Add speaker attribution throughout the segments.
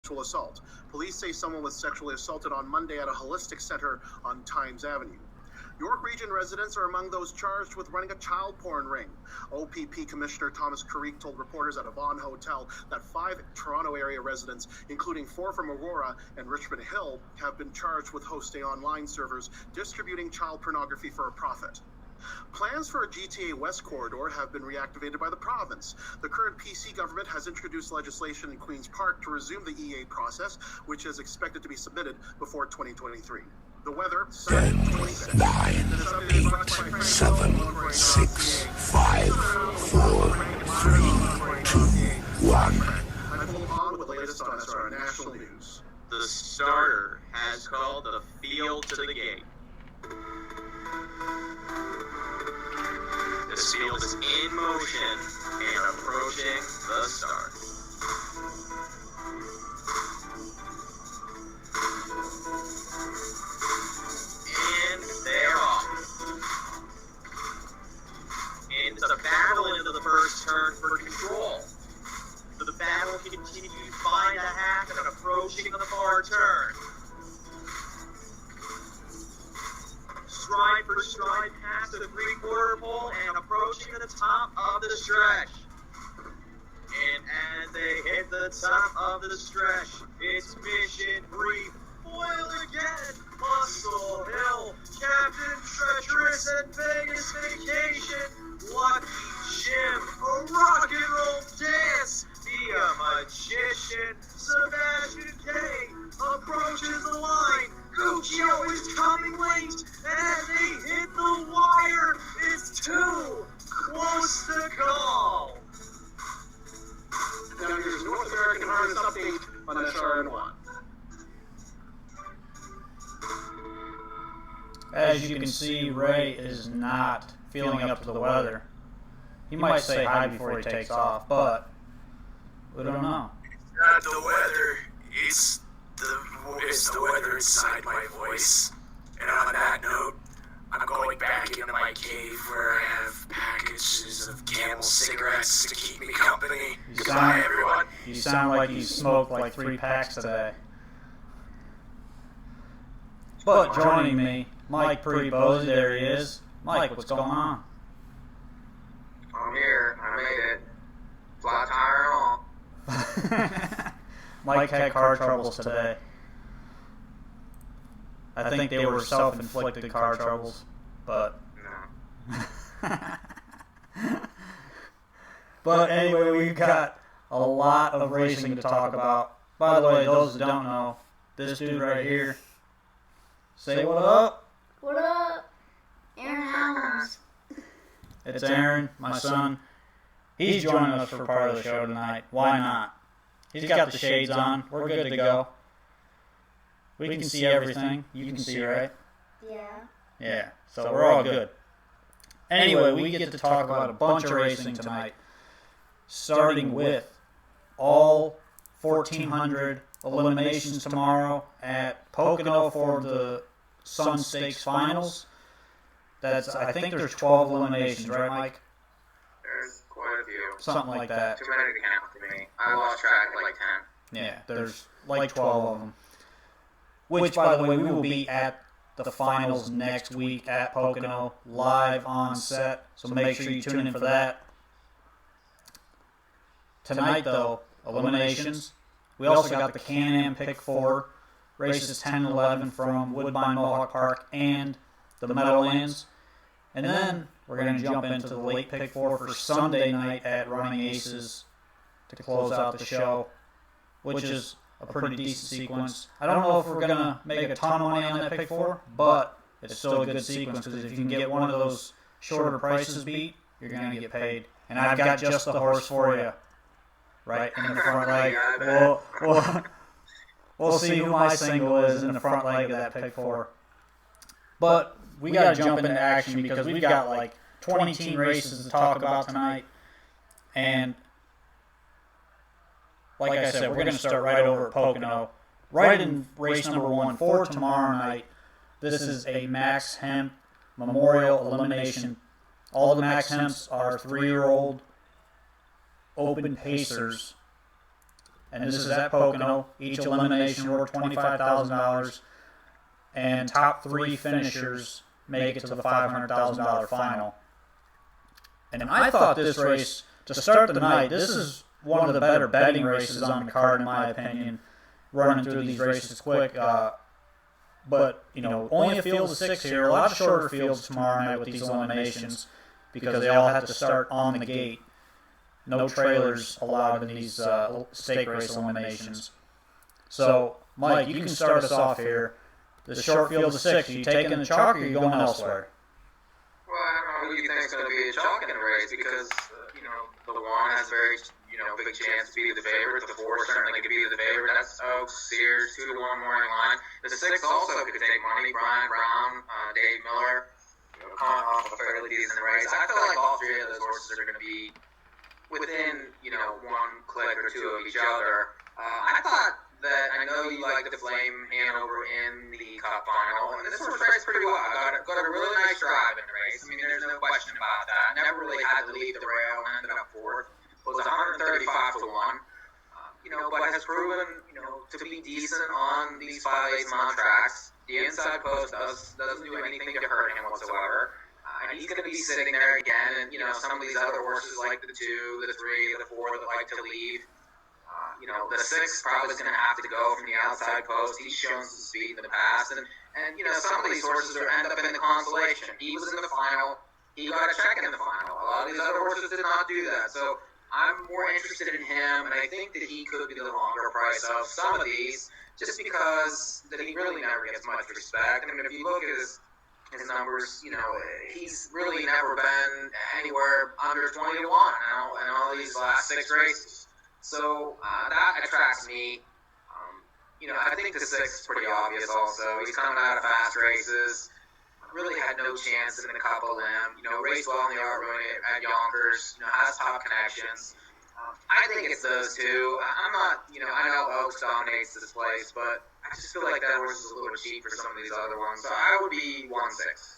Speaker 1: sexual assault. Police say someone was sexually assaulted on Monday at a holistic center on Times Avenue. York Region residents are among those charged with running a child porn ring. OPP Commissioner Thomas Carrick told reporters at a Vaughan hotel that 5 Toronto area residents, including 4 from Aurora and Richmond Hill, have been charged with hosting online servers distributing child pornography for a profit. Plans for a GTA West corridor have been reactivated by the province. The current PC government has introduced legislation in Queen's Park to resume the EA process, which is expected to be submitted before 2023. The weather,
Speaker 2: 10, 9, 8, 7, 6, 5, 4, 3, 2, 1.
Speaker 1: I'm full on with the latest on SR National News.
Speaker 3: The starter has called the field to the gate. This field is in motion and approaching the start. And they're off. And it's a battle into the first turn for control. The battle continues by the half and approaching the far turn. Stride for stride past the three-quarter pole and approaching the top of the stretch. And as they hit the top of the stretch, it's mission brief. Foil again, Muscle Hill, Captain Treacherous and Vegas Vacation, Lucky Jim, a rock and roll dance, the magician, Sebastian K approaches the line. Guccio is coming late, and as they hit the wire, it's too close to call.
Speaker 1: Now here's North American Harness update on SRN1.
Speaker 4: As you can see, Ray is not feeling up to the weather. He might say hi before he takes off, but we don't know.
Speaker 5: It's not the weather, it's the weather inside my voice. And on that note, I'm going back into my cave where I have packages of Camel cigarettes to keep me company. Goodbye, everyone.
Speaker 4: You sound like you smoked like 3 packs today. But joining me, Mike Pretty Bosey, there he is. Mike, what's going on?
Speaker 3: I'm here. I made it. Flat tire and all.
Speaker 4: Mike had car troubles today. I think they were self-inflicted car troubles, but...
Speaker 3: No.
Speaker 4: But anyway, we've got a lot of racing to talk about. By the way, those that don't know, this dude right here, say what up.
Speaker 6: What up? Aaron Helms.
Speaker 4: It's Aaron, my son. He's joining us for part of the show tonight. Why not? He's got the shades on. We're good to go. We can see everything. You can see, right?
Speaker 6: Yeah.
Speaker 4: Yeah, so we're all good. Anyway, we get to talk about a bunch of racing tonight, starting with all 1,400 eliminations tomorrow at Pocono for the Sun Stakes Finals. I think there's 12 eliminations, right, Mike?
Speaker 3: There's quite a few.
Speaker 4: Something like that.
Speaker 3: Too many to count for me. I lost track of like 10.
Speaker 4: Yeah, there's like 12 of them. Which, by the way, we will be at the finals next week at Pocono, live on set. So make sure you tune in for that. Tonight, though, eliminations. We also got the Can-Am Pick 4, races 10 and 11 from Woodbine Mohawk Park and the Meadowlands. And then we're going to jump into the late Pick 4 for Sunday night at Running Aces to close out the show, which is a pretty decent sequence. I don't know if we're going to make a ton of money on that Pick 4, but it's still a good sequence because if you can get one of those shorter prices beat, you're going to get paid. And I've got just the horse for you, right in the front leg. We'll see who my single is in the front leg of that Pick 4. But we got to jump into action because we've got like 20 team races to talk about tonight. And like I said, we're going to start right over at Pocono. Right in race number 1 for tomorrow night. This is a Max Hemp Memorial Elimination. All the Max Hemps are 3-year-old open pacers. and this is at Pocono. Each elimination worth $25,000, and top 3 finishers make it to the $500,000 final. And I thought this race, to start the night, this is one of the better betting races on the card, in my opinion, running through these races quick. But, only a field of 6 here, a lot of shorter fields tomorrow night with these eliminations because they all have to start on the gate. No trailers allowed in these stake race eliminations. So, Mike, you can start us off here. The short field of 6, are you taking the chalk or are you going elsewhere?
Speaker 7: Well, I don't know who you think is going to be a chalk in the race because, the 1 has a very, big chance to be the favorite. The 4 certainly could be the favorite. That's Oaks, Sears, 2-1 morning line. The 6 also could take money. Brian Brown, Dave Miller, coming off a fairly decent race. I feel like all 3 of those horses are going to be within, 1 click or 2 of each other. I thought that I know you like the Flame Hanover in the Cup final, and this horse raced pretty well. Got a really nice drive in the race. I mean, there's no question about that. Never really had to leave the rail and ended up 4th. Was 135 to 1. But has proven, to be decent on these 5/8 mile tracks. The inside post doesn't do anything to hurt him whatsoever. And he's going to be sitting there again, and, some of these other horses like the 2, the 3, the 4 that like to leave. The 6 probably is going to have to go from the outside post. He's shown some speed in the past. And some of these horses end up in the consolation. He was in the final. He got a check in the final. A lot of these other horses did not do that. So I'm more interested in him, and I think that he could be the longer price of some of these just because that he really never gets much respect. I mean, if you look at his numbers, he's really never been anywhere under 20 to 1 in all these last 6 races. So that attracts me. I think the 6 is pretty obvious also. He's coming out of fast races. Really had no chance in a couple of them. Raced well in the art run at Yonkers. Has top connections. I think it's those 2. I'm not, I know Oaks dominates this place, but I just feel like that horse is a little cheap for some of these other ones. So I would be 1-6.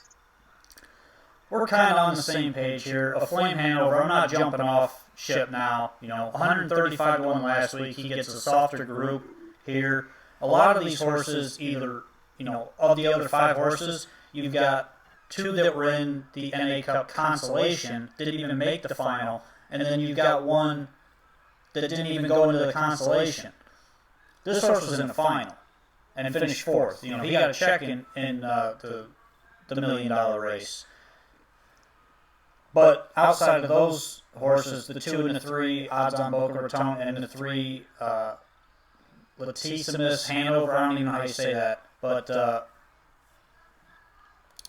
Speaker 4: We're kind of on the same page here. A Flame Hanover, I'm not jumping off ship now. 135 to 1 last week. He gets a softer group here. A lot of these horses, either, of the other 5 horses, you've got 2 that were in the NA Cup consolation, didn't even make the final, and then you've got 1 that didn't even go into the consolation. This horse was in the final and finished 4th. He got a check in the $1 million race. But outside of those horses, the 2 and the 3, odds on Boca Raton, and the 3, Latissimus, Hanover, I don't even know how you say that. But,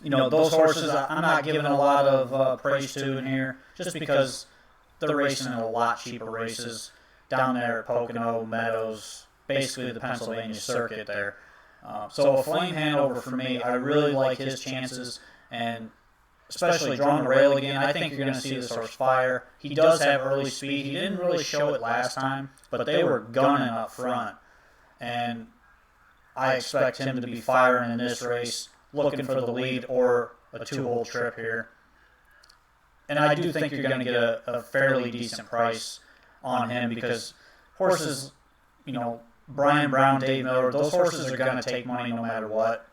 Speaker 4: those horses I'm not giving a lot of praise to in here just because they're racing in a lot cheaper races down there at Pocono, Meadows, basically the Pennsylvania circuit there. So a Flame Hanover for me, I really like his chances, and especially drawing the rail again, I think you're going to see this horse fire. He does have early speed. He didn't really show it last time, but they were gunning up front. And I expect him to be firing in this race, looking for the lead or a 2-hole trip here. And I do think you're going to get a fairly decent price on him because horses, Brian Brown, Dave Miller, those horses are going to take money no matter what.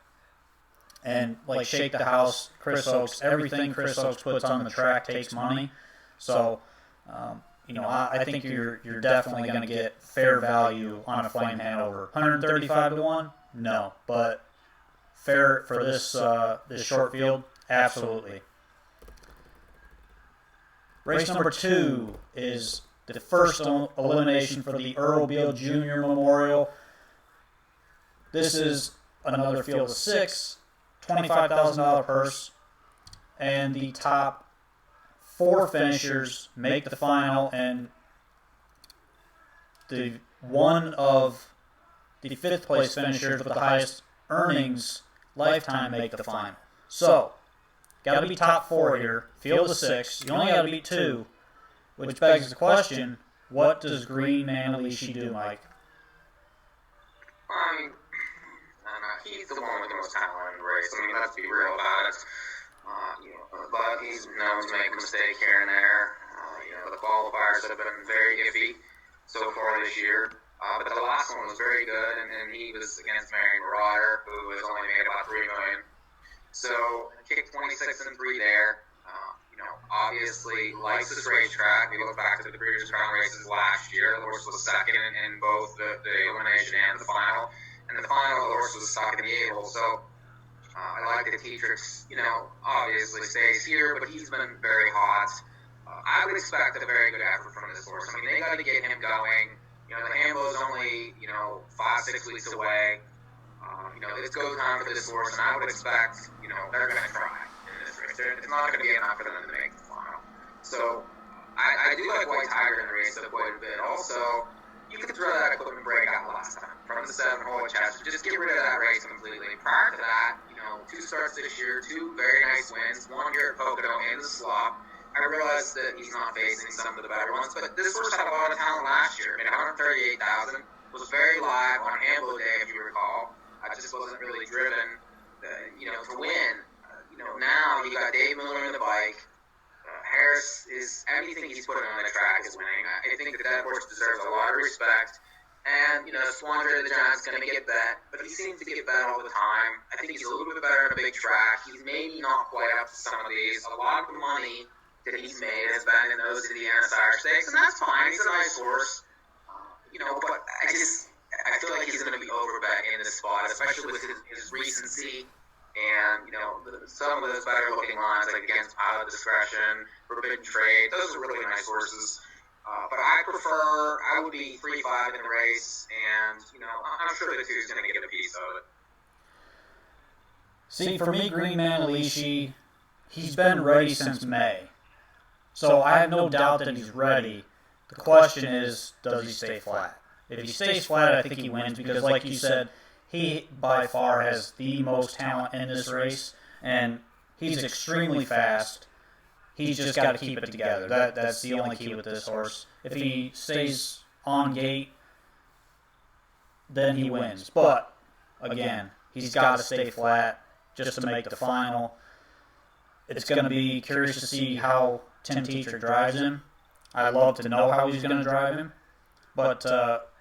Speaker 4: And like Shake the House, Chris Oakes, everything Chris Oakes puts on the track takes money. So, I think you're definitely going to get fair value on a Flame Hanover. 135 to 1? No, but fair for this short field, absolutely. Race number 2 is the first elimination for the Earl Beale Jr. Memorial. This is another field of 6. $25,000 purse, and the top 4 finishers make the final, and the one of the 5th place finishers with the highest earnings lifetime make the final. So, got to be top 4 here. Field of 6. You only got to beat 2, which begs the question: what does Green Manalishi do, Mike?
Speaker 7: He's the one with the most talent in the race. I mean, let's be real about it. But he's known to make a mistake here and there. The qualifiers have been very iffy so far this year. But the last one was very good, and he was against Marion Marauder, who has only made about $3 million. So kicked 26 and 3 there. Obviously likes this racetrack. We look back to the previous crown races last year. The horse was second in both the elimination and the final. And the final, the horse was stuck in the A-hole. So I like that Tetrix, obviously stays here, but he's been very hot. I would expect a very good effort from this horse. I mean, they got to get him going. The Hambo's only, 5-6 weeks away. It's go time for this horse, and I would expect, they're going to try in this race. It's not going to be enough for them to make the final. So I do like White Tiger in the race quite a bit. Also, you could throw that equipment break out last time from the 7-hole at Chester. Just get rid of that race completely. Prior to that, 2 starts this year, 2 very nice wins, 1 here at Pocono and the Slop. I realize that he's not facing some of the better ones, but this horse had a lot of talent last year. Made 138,000, was very live on Hambo Day, if you recall. Just wasn't really driven, to win. Now you got Dave Miller in the bike. Harris is anything he's putting on the track is winning. I think that horse deserves a lot of respect. And Swander the Giant's going to get bet, but he seems to get bet all the time. I think he's a little bit better on a big track. He's maybe not quite up to some of these. A lot of the money that he's made has been in those Indiana Sire Stakes, and that's fine. He's a nice horse, but I feel like he's going to be overbet in this spot, especially with his recency and some of those better looking lines like against Out of Discretion, Forbidden Trade. Those are really nice horses. But I would be 3-5 in the race, and I'm sure the 2's going to get a piece of it.
Speaker 4: See, for me, Green Manalishi, he's been ready since May. So I have no doubt that he's ready. The question is, does he stay flat? If he stays flat, I think he wins because, like you said, he by far has the most talent in this race, and he's extremely fast. He's just got to keep it together. That's the only key with this horse. If he stays on gate, then he wins. But, again, he's got to stay flat just to make the final. It's going to be curious to see how Tim Teacher drives him. I'd love to know how he's going to drive him. But,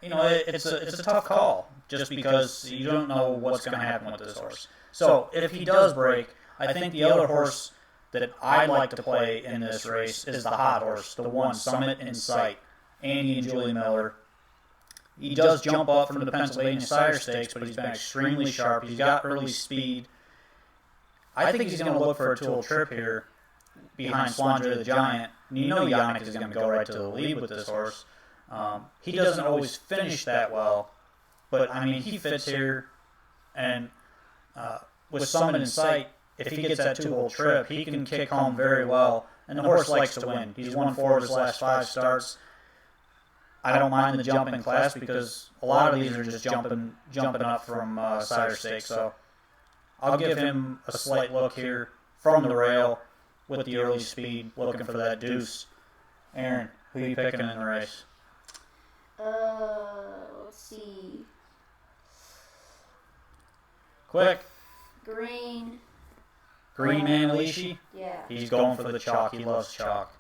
Speaker 4: it's a tough call just because you don't know what's going to happen with this horse. So, if he does break, I think the other horse that I'd like to play in this race is the hot horse, the one, Summit in Sight, Andy and Julie Miller. He does jump up from the Pennsylvania Sire Stakes, but he's been extremely sharp. He's got early speed. I think he's going to look for a two-hole trip here behind Swander the Giant. And Yannick is going to go right to the lead with this horse. He doesn't always finish that well, but, he fits here. And with Summit in Sight, if he gets that two-hole trip, he can kick home very well. And the horse likes to win. He's won 4 of his last 5 starts. I don't mind the jumping class because a lot of these are just jumping up from Sire Stakes. So I'll give him a slight look here from the rail with the early speed, looking for that deuce. Aaron, who are you picking in the race?
Speaker 6: Let's see.
Speaker 4: Quick.
Speaker 6: Green
Speaker 4: Manalishi?
Speaker 6: Yeah.
Speaker 4: He's going for the chalk. He loves chalk.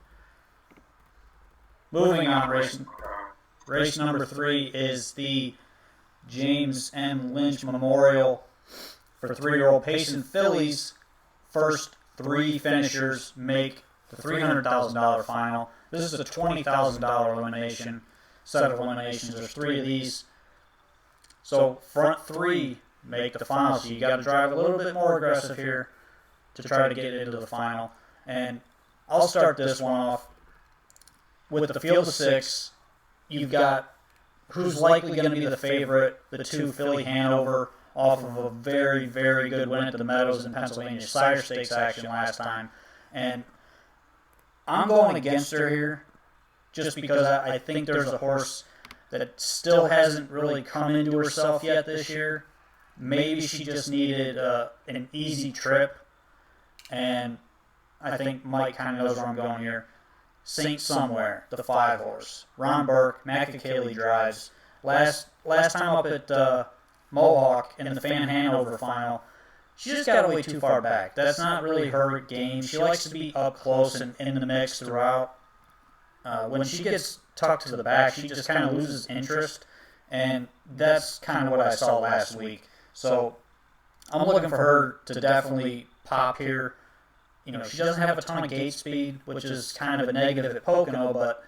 Speaker 4: Moving on, race number 3 is the James M. Lynch Memorial for 3-year-old Payson fillies. First 3 finishers make the $300,000 final. This is a $20,000 elimination, set of eliminations. There's 3 of these. So front 3 make the final. So you got to drive a little bit more aggressive here to try to get into the final. And I'll start this one off with the field of 6. You've got who's likely going to be the favorite, the 2 Philly Hanover, off of a very, very good win at the Meadows in Pennsylvania Sire Stakes action last time. And I'm going against her here just because I think there's a horse that still hasn't really come into herself yet this year. Maybe she just needed an easy trip. And I think Mike kind of knows where I'm going here. Saint Somewhere, the 5-horse. Ron Burke, Matt Kelly drives. Last time up at Mohawk in the Fan Hanover final, she just got way too far back. That's not really her game. She likes to be up close and in the mix throughout. When she gets tucked to the back, she just kind of loses interest. And that's kind of what I saw last week. So I'm looking for her to definitely pop here. She doesn't have a ton of gate speed, which is kind of a negative at Pocono, but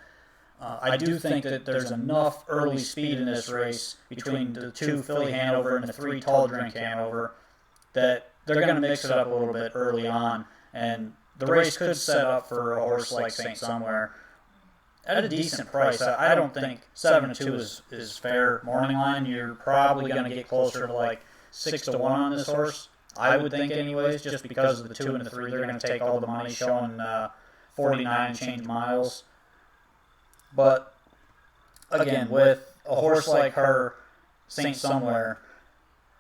Speaker 4: I do think that there's enough early speed in this race between the 2 Filly Hanover and the 3 Tall Drink Hanover that they're going to mix it up a little bit early on. And the race could set up for a horse like St. Somewhere at a decent price. I don't think 7-2 is fair morning line. You're probably going to get closer to like 6-1 on this horse. I would think anyways, just because of the 2 and the 3, they're going to take all the money showing 49 and change miles. But again, with a horse like her, St. Somewhere,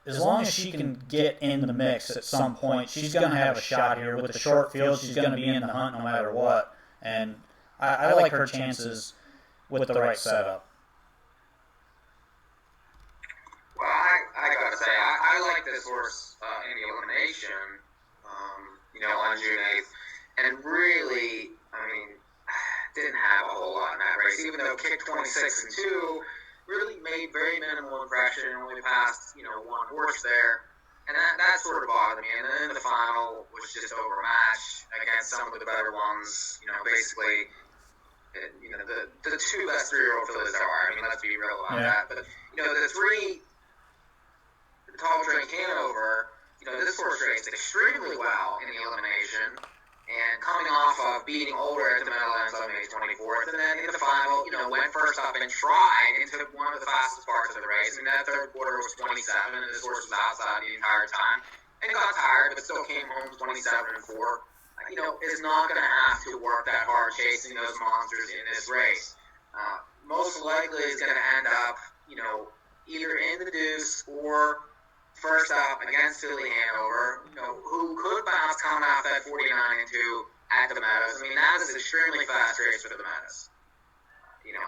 Speaker 4: as long as she can get in the mix at some point, she's going to have a shot here. With the short field, she's going to be in the hunt no matter what. And I like her chances with the right setup.
Speaker 7: Well, I gotta say, I like this horse in the elimination, on June 8th. And really, didn't have a whole lot in that race, even though kicked 26 and 2, really made very minimal impression, only passed, one horse there. And that sort of bothered me. And then the final was just overmatched against some of the better ones, basically. The 2 best 3-year-old fillies there are. Let's be real about that. But, the 3 Tall Drink Hanover, this horse raced extremely well in the elimination. And coming off of beating Older at the Meadowlands on May 24th, and then in the final, went first up and tried into one of the fastest parts of the race. That third quarter was 27, and this horse was outside the entire time. And got tired, but still came home 27 and 4. Is not going to have to work that hard chasing those monsters in this race. Most likely is going to end up, either in the deuce or first up against Filly Hanover, who could bounce coming off that 49 and 2 at the Meadows. That is an extremely fast race for the Meadows.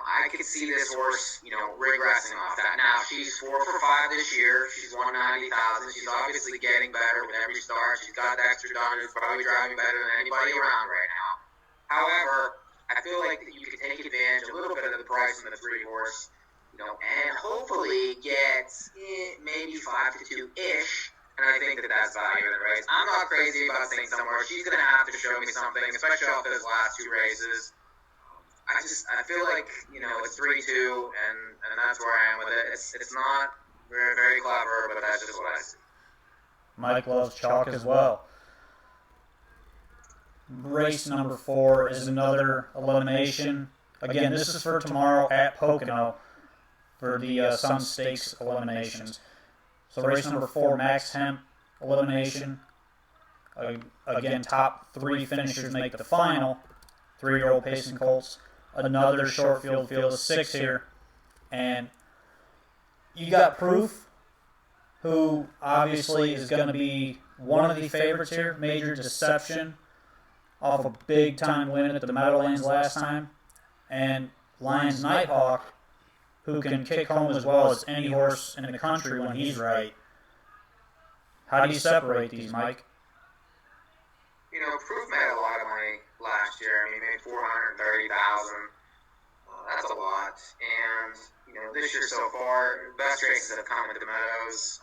Speaker 7: I could see this horse, regressing off that. Now, she's 4 for 5 this year. She's won 90,000. She's obviously getting better with every start. She's got extra done. She's probably driving better than anybody around right now. However, I feel like that you could take advantage a little bit of the price in the 3 horse, and hopefully get maybe 5-2-ish. And I think that that's value in the race. I'm not crazy about St. Somewhere. She's going to have to show me something, especially off those last 2 races. I feel like, it's 3-2, and that's where I am with it. It's not very, very clever, but that's just what I see.
Speaker 4: Mike loves chalk as well. Race number 4 is another elimination. Again, this is for tomorrow at Pocono for the Sun Stakes eliminations. So race number 4, Max Hemp elimination. Again, top 3 finishers make the final. 3-year-old Payson Colts. Another short field of 6 here. And you got Proof, who obviously is going to be one of the favorites here. Major Deception off a big-time win at the Meadowlands last time. And Lions Nighthawk, who can kick home as well as any horse in the country when he's right. How do you separate these, Mike?
Speaker 7: Proof made a lot of money last year. He made $430,000. That's a lot. And, this year so far, best races that have come into the Meadows,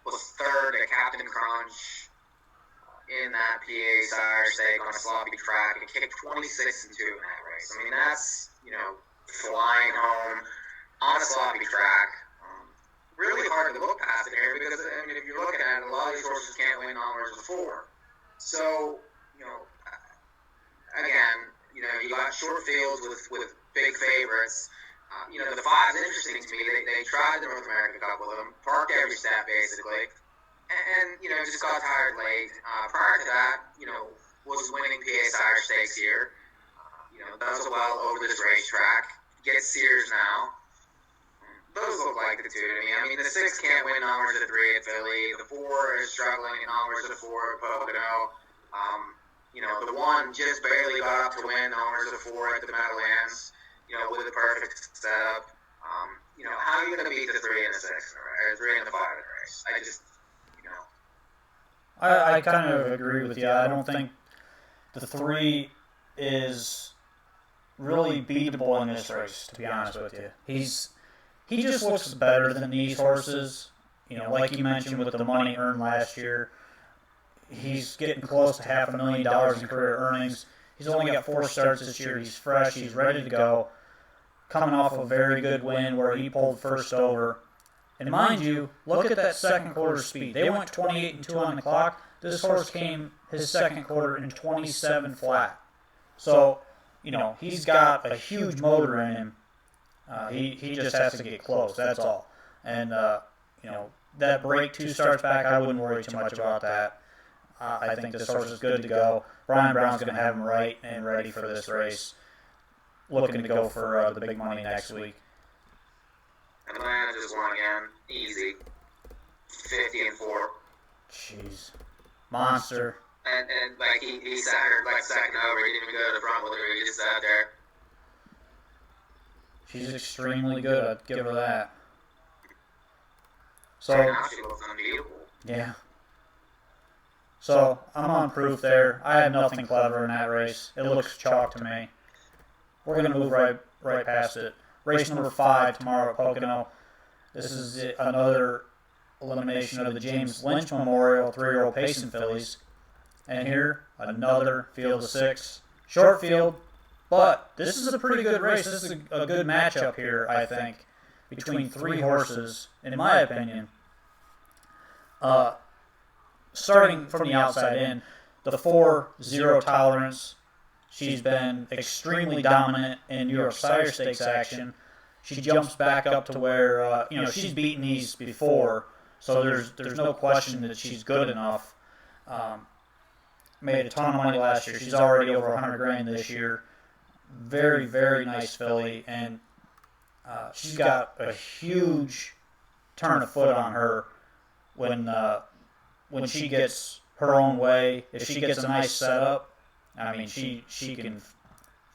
Speaker 7: was 3rd at Captain Crunch in that PA Sire stake on a sloppy track. He kicked 26 and 2 in that race. That's, flying home on a sloppy track. Really hard to look past it here because, if you're looking at it, a lot of these horses can't win numbers of 4. So, again, you got short fields with big favorites. The 5 is interesting to me. They tried the North American Cup with them, parked every step basically, and just got tired late. Prior to that, was winning PA Sire Stakes here. Does well over this racetrack. Gets Sears now. Those look like the 2 to me. The 6 can't win numbers at 3 at Philly. The 4 is struggling in numbers at 4 at Pocono. The 1 just barely got up to win numbers at 4 at the Meadowlands. With a perfect setup. How are you going to beat the 3 and the 6 or 3 and the 5 in the race? I just,
Speaker 4: I kind of agree with you. I don't think the 3 is really beatable in this race, to be honest with you. he just looks better than these horses. Like you mentioned with the money earned last year, he's getting close to $500,000 in career earnings. He's only got 4 starts this year. He's fresh. He's ready to go. Coming off a very good win where he pulled first over. And mind you, look at that second quarter speed. They went 28-2 on the clock. This horse came his second quarter in 27 flat. So, he's got a huge motor in him. He just has to get close. That's all. And, that break 2 starts back, I wouldn't worry too much about that. I think this horse is good to go. Brian Brown's going to have him right and ready for this race. Looking to go for the big money next week.
Speaker 7: Atlanta just won again. Easy. 50-4.
Speaker 4: Jeez. Monster.
Speaker 7: And like he sat her like second over. He didn't even go to the front with her. He just sat there.
Speaker 4: She's extremely good. I'd give her that. So
Speaker 7: now she looks unbeatable.
Speaker 4: Yeah. So I'm on proof there. I have nothing clever in that race. It looks chalk to me. We're going to move right past it. Race number 5 tomorrow at Pocono. This is another elimination of the James Lynch Memorial 3-year-old Payson fillies. And here, another field of 6. Short field, but this is a pretty good race. This is a good matchup here, I think, between 3 horses, in my opinion. Starting from the outside in, the 4 Zero Tolerance. She's been extremely dominant in New York Sire Stakes action. She jumps back up to where, she's beaten these before, so there's no question that she's good enough. Made a ton of money last year. She's already over $100,000 this year. Very, very nice filly, and she's got a huge turn of foot on her when she gets her own way. If she gets a nice setup, I mean, she can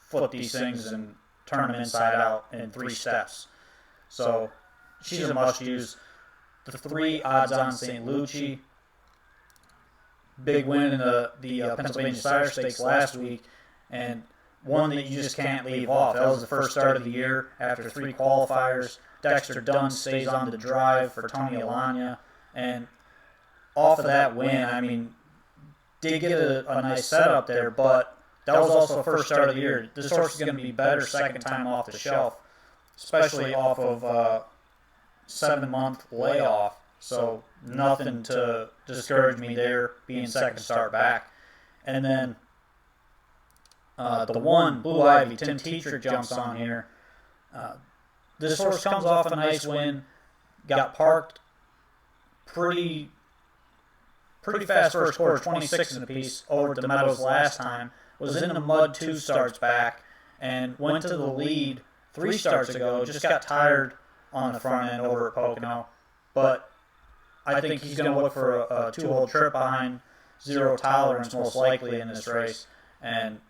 Speaker 4: flip these things and turn them inside out in 3 steps. So she's a must-use. The 3 odds-on St. Lucie. Big win in the Pennsylvania Sire Stakes last week, and one that you just can't leave off. That was the first start of the year after 3 qualifiers. Dexter Dunn stays on the drive for Tony Alagna, and off of that win, I mean, did get a nice setup there, but that was also the first start of the year. This horse is going to be better second time off the shelf, especially off of a 7-month layoff. So nothing to discourage me there, being second start back. And then the 1, Blue Ivy, Tim Tetrick jumps on here. This horse comes off a nice win, got parked pretty fast first quarter, 26 in a piece over at the Meadows last time, was in the mud 2 starts back, and went to the lead 3 starts ago, just got tired on the front end over at Pocono. But I think he's going to look for a 2-hole trip behind Zero Tolerance most likely in this race. And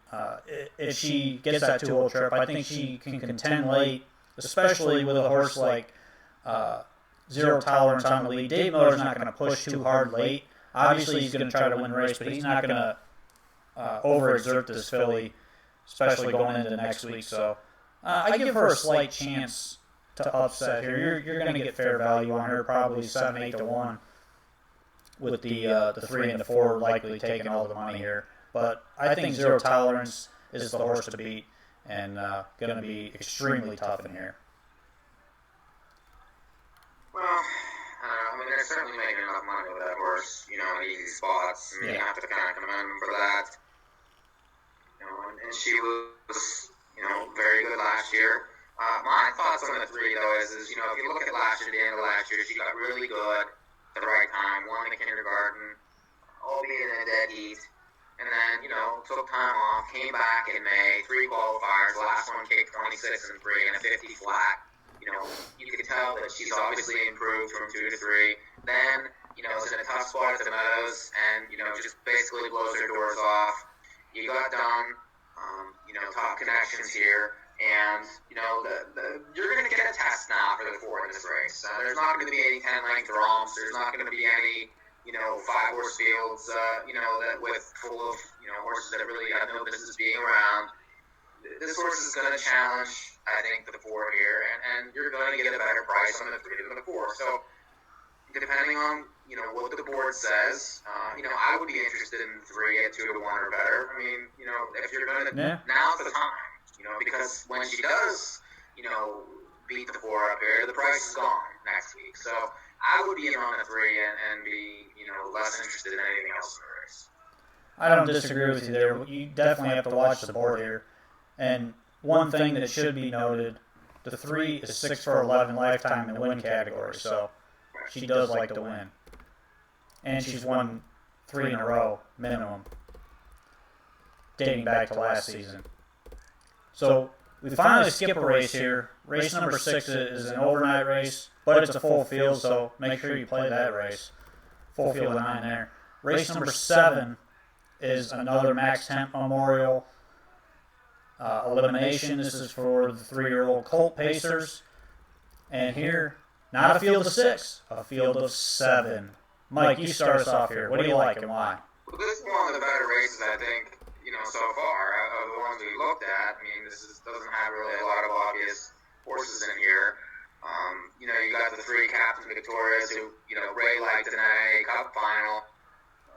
Speaker 4: if she gets that 2-hole trip, I think she can contend late, especially with a horse like Zero Tolerance on the lead. Dave Miller's not going to push too hard late. Obviously, he's going to try to win the race, but he's not going to overexert this filly, especially going into next week. So I give her a slight chance to upset here. You're going to get fair value on her, probably 7-8 to 1, with the 3 and the 4 likely taking all the money here. But I think Zero Tolerance is the horse to beat, and going to be extremely tough in here.
Speaker 7: Well, I mean, they're certainly making enough money with that horse, in easy spots. I mean, you have to kind of commend them for that. And she was, very good last year. My thoughts on the 3, though, is if you look at last year, the end of last year, she got really good at the right time, won the kindergarten, albeit in a dead heat, and then, took time off, came back in May, 3 qualifiers, the last one kicked 26 and 3 and a 50 flat. You could tell that she's obviously improved from 2 to 3. Then, is in a tough spot at the Meadows and, just basically blows her doors off. You got done, top connections here. And, you're going to get a test now for the 4 in this race. There's not going to be any 10-length romps. There's not going to be any, 5-horse fields, that with full of, horses that really have no business being around. this horse is going to challenge, I think, the 4 here, and you're going to get a better price on the 3 than the 4. So, depending on, what the board says, I would be interested in 3 at 2 to 1 or better. I mean, if you're going to, now's the time, because when she does, beat the 4 up here, the price is gone next week. So, I would be in on the 3 and be, less interested in anything else in the race.
Speaker 4: I don't disagree with you there. You definitely have to watch the board here. And one thing that should be noted, the 3 is 6 for 11 lifetime in the win category, so she does like to win. And she's won 3 in a row, minimum, dating back to last season. So we finally skip a race here. Race number 6 is an overnight race, but it's a full field, so make sure you play that race. Full field of 9 there. Race number 7 is another Max Temp Memorial elimination. This is for the 3-year-old Colt Pacers. And here, not a field of 6, a field of 7. Mike, you start us off here. What do you like and why?
Speaker 7: Well, this is one of the better races, I think, so far of the ones we looked at. I mean, doesn't have really a lot of obvious horses in here. You got the 3 Captain Victorias who, Ray liked in a Cup final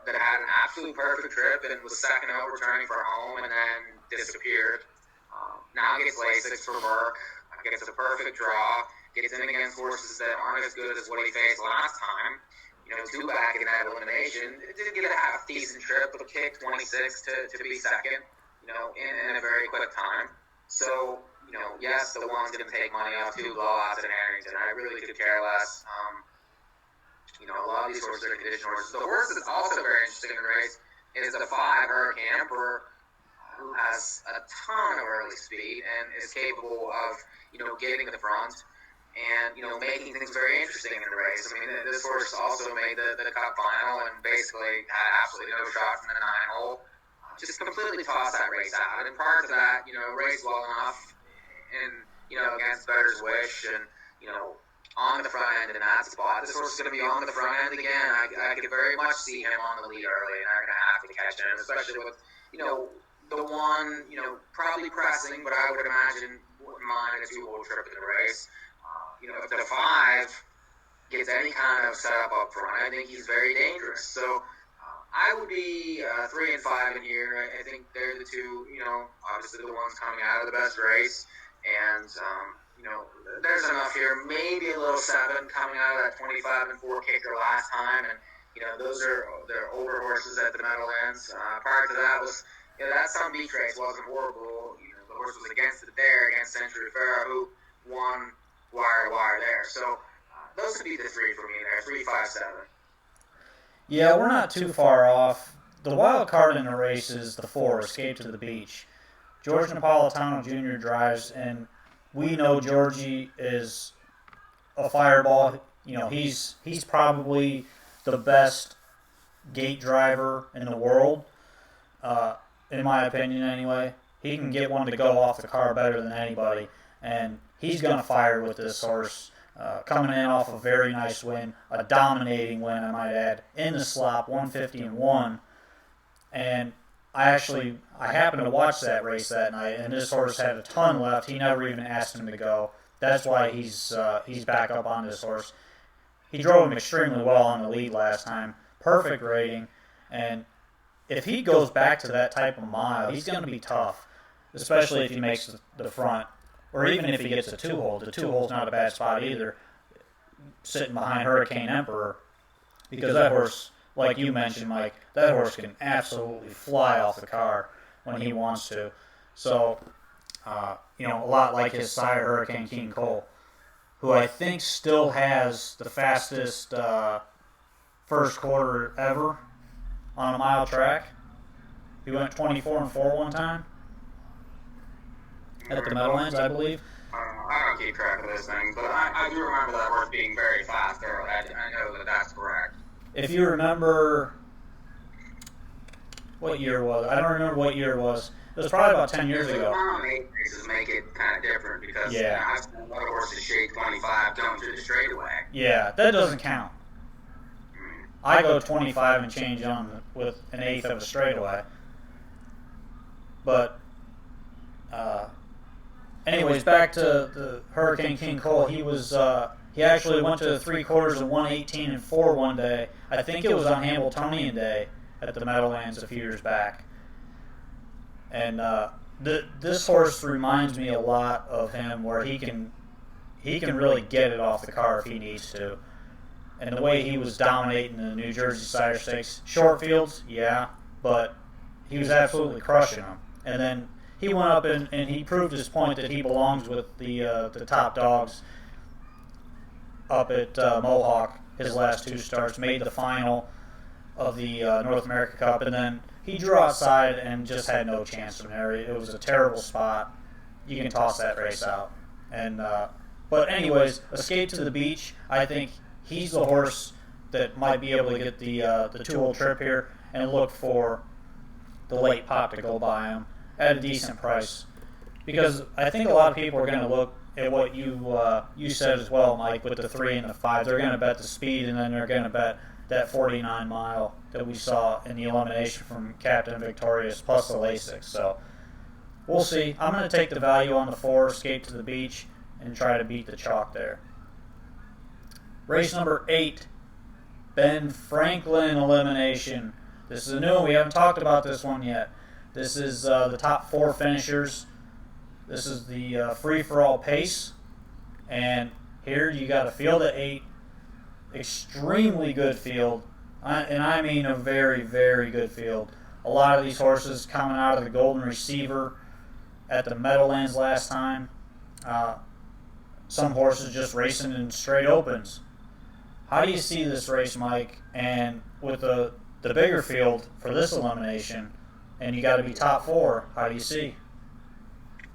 Speaker 7: that had an absolute perfect trip and was second out returning for home and then disappeared. Now gets Lasix for Burke, gets a perfect draw, gets in against horses that aren't as good as what he faced last time. 2 back in that elimination. It did get a half-decent trip, but kicked 26 to be second, in a very quick time. So, yes, the one's going to take money off 2 blowouts at Harrington. I really could care less. A lot of these horses are conditioned horses. The horse that's also very interesting in the race is the 5 Hurricane Emperor, who has a ton of early speed and is capable of, getting the front and, making things very interesting in the race. I mean, this horse also made the Cup final and basically had absolutely no shot from the 9-hole. Just completely tossed that race out. And prior to that, raced well enough and, against Better's Wish and, on the front end in that spot. This horse is going to be on the front end again. I could very much see him on the lead early, and I'm going to have to catch him, especially with, the one, probably pressing, but I would imagine wouldn't mind a 2-hole trip in the race. If the 5 gets any kind of setup up front, I think he's very dangerous. So I would be 3 and 5 in here. I think they're the 2, obviously the ones coming out of the best race. And, there's enough here. Maybe a little 7 coming out of that 25 and 4 kicker last time. And, those are their older horses at the Meadowlands. Prior to that was, that Sun Beach race wasn't horrible. The horse was against it there, against Century Fair, who won wire to wire there. So those would be the 3 for me there, 3, 5, 7.
Speaker 4: Yeah, we're not too far off. The wild card in the race is the 4, Escape to the Beach. George Napolitano Jr. drives, and we know Georgie is a fireball. He's probably the best gate driver in the world, in my opinion anyway. He can get one to go off the car better than anybody, and he's going to fire with this horse. Coming in off a very nice win, a dominating win, I might add, in the slop, 150-1. And I happened to watch that race that night, and this horse had a ton left. He never even asked him to go. That's why he's back up on this horse. He drove him extremely well on the lead last time. Perfect rating. And if he goes back to that type of mile, he's going to be tough, especially if he makes the front. Or even if he gets a 2-hole. The 2-hole's not a bad spot either, sitting behind Hurricane Emperor. Because that horse, like you mentioned, Mike, that horse can absolutely fly off the car when he wants to. So, a lot like his sire, Hurricane King Cole, who I think still has the fastest first quarter ever on a mile track. He went 24-4 one time at the Meadowlands, I believe.
Speaker 7: I don't keep track of those things, but I do remember that horse being very fast early. I know that that's correct.
Speaker 4: If you remember, what year was it? I don't remember what year it was. It was probably about 10 years ago.
Speaker 7: The 8 races make it kind of different because I've seen other horses shade 25 going through the straightaway.
Speaker 4: Yeah, that doesn't count. I go 25 and change on with an eighth of a straightaway. But Anyways, back to the Hurricane King Cole. He actually went to the 3/4 of 118-4 one day. I think it was on Hamiltonian Day at the Meadowlands a few years back. And this horse reminds me a lot of him, where he can really get it off the car if he needs to. And the way he was dominating the New Jersey Sire Stakes, short fields, yeah, but he was absolutely crushing them. And then he went up and he proved his point that he belongs with the top dogs up at Mohawk. His last 2 starts, made the final of the North America Cup, and then he drew outside and just had no chance from there. It was a terrible spot. You can toss that race out. And but anyways, Escape to the Beach, I think he's the horse that might be able to get the 2-hole trip here, and look for the late pop to go by him at a decent price. Because I think a lot of people are going to look at what you said as well, Mike, with the 3 and the 5. They're going to bet the speed, and then they're going to bet that 49 mile that we saw in the elimination from Captain Victorious plus the Lasix. So we'll see. I'm going to take the value on the 4, Escape to the Beach, and try to beat the chalk there. Race number 8, Ben Franklin elimination. This is a new one. We haven't talked about this one yet. This is the top 4 finishers. This is the free-for-all pace. And here you got a field of 8. Extremely good field. And I mean a very, very good field. A lot of these horses coming out of the Golden Receiver at the Meadowlands last time. Some horses just racing in straight opens. How do you see this race, Mike? And with the bigger field for this elimination, and you got to be top 4, how do you see?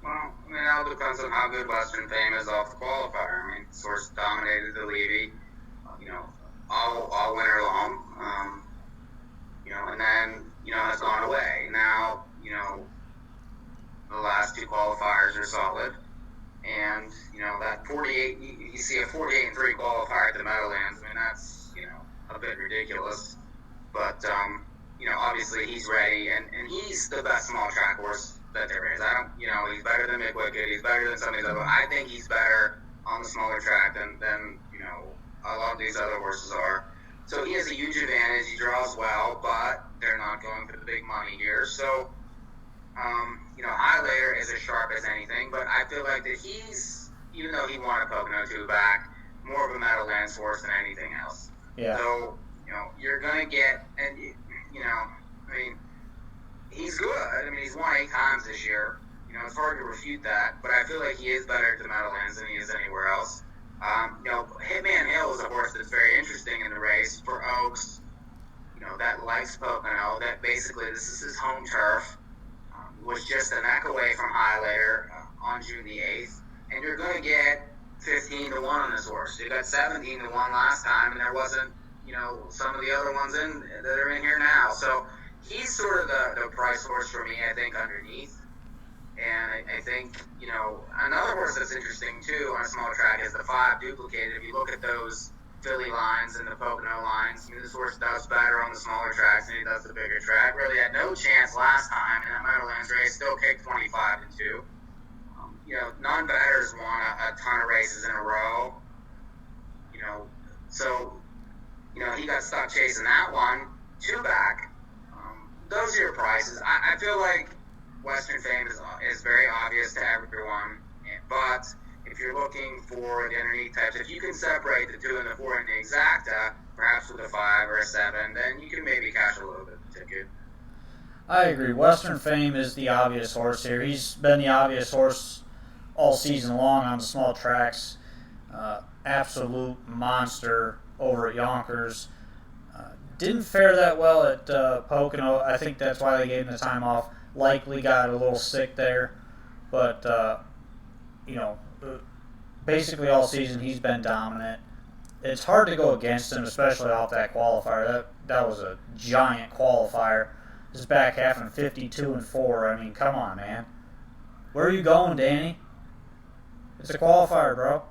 Speaker 7: Well, I mean, it all depends on how good Western Fame is off the qualifier. I mean, Source dominated the Levy, all winter long, and then, has gone away. Now, the last 2 qualifiers are solid. And, that 48, you see a 48-3 qualifier at the Meadowlands. I mean, that's, a bit ridiculous. But, obviously he's ready, and he's the best small track horse that there is. He's better than McWicked, he's better than some of these other. I think he's better on the smaller track than a lot of these other horses are. So he has a huge advantage. He draws well, but they're not going for the big money here. So, Highlighter is as sharp as anything, but I feel like that he's, even though he won a Pocono 2 back, more of a Meadowlands horse than anything else.
Speaker 4: Yeah.
Speaker 7: So, you're going to get, and, he's good. I mean, he's won 8 times this year. It's hard to refute that, but I feel like he is better at the Meadowlands than he is anywhere else. Hitman Hill is a horse that's very interesting in the race for Oaks, that likes Pocono, that basically this is his home turf, was just a neck away from Highlighter on June the 8th, and you're going to get 15-1 on this horse. You got 17-1 last time, and there wasn't, some of the other ones that are in here now. So he's sort of the price horse for me, I think, underneath. And I think, another horse that's interesting, too, on a small track is the 5 Duplicated. If you look at those Philly lines and the Pocono lines, this horse does better on the smaller tracks than he does the bigger track. Really had no chance last time in that Meadowlands race, still kicked 25-2. Non-betters won a ton of races in a row. So, he got stuck chasing that one, 2 back. Those are your prices. I feel like Western Fame is very obvious to everyone, but if you're looking for the underneath types, if you can separate the 2 and the 4 in the exacta, perhaps with a 5 or a 7, then you can maybe cash a little bit of the ticket.
Speaker 4: I agree. Western Fame is the obvious horse here. He's been the obvious horse all season long on the small tracks. Absolute monster over at Yonkers. Didn't fare that well at Pocono. I think that's why they gave him the time off. Likely got a little sick there. But, basically all season he's been dominant. It's hard to go against him, especially off that qualifier. That was a giant qualifier. His back half in 52-4. I mean, come on, man. Where are you going, Danny? It's a qualifier, bro.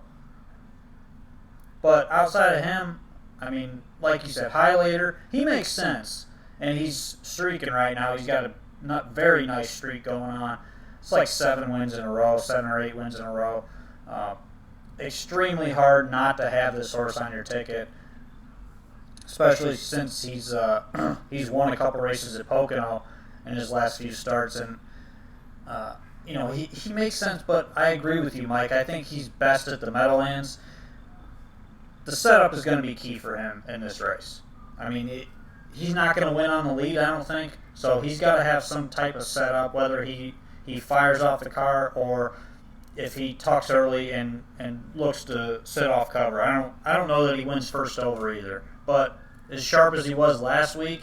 Speaker 4: But outside of him, I mean, like you said, Highlighter, he makes sense. And he's streaking right now. He's got a very nice streak going on. It's like 7 wins in a row, 7 or 8 wins in a row. Extremely hard not to have this horse on your ticket, especially since he's won a couple races at Pocono in his last few starts, and he makes sense. But I agree with you, Mike. I think he's best at the Meadowlands. The setup is going to be key for him in this race. I mean, he's not going to win on the lead, I don't think. So he's got to have some type of setup, whether he fires off the car or if he tucks early and looks to sit off cover. I don't know that he wins first over either. But as sharp as he was last week,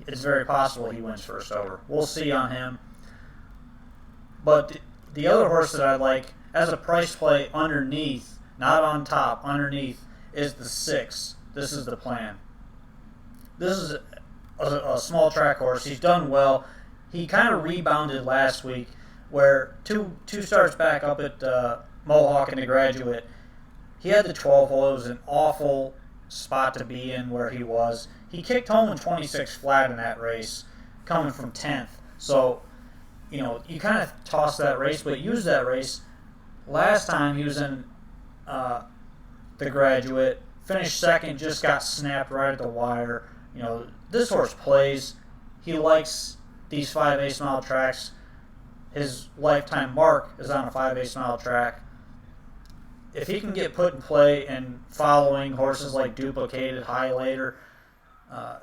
Speaker 4: it's very possible he wins first over. We'll see on him. But the other horse that I like as a price play underneath, not on top, underneath, is the 6. This is the plan. This is a small track horse. He's done well. He kind of rebounded last week, where two starts back up at Mohawk in the Graduate, he had the 12 hole. It was an awful spot to be in where he was. He kicked home in 26 flat in that race, coming from 10th. So, you kind of toss that race, but use that race. Last time he was in the Graduate, finished second, just got snapped right at the wire. This horse plays. He likes these 5/8 mile tracks. His lifetime mark is on a 5/8 mile track. If he can get put in play and following horses like Duplicated, Highlighter,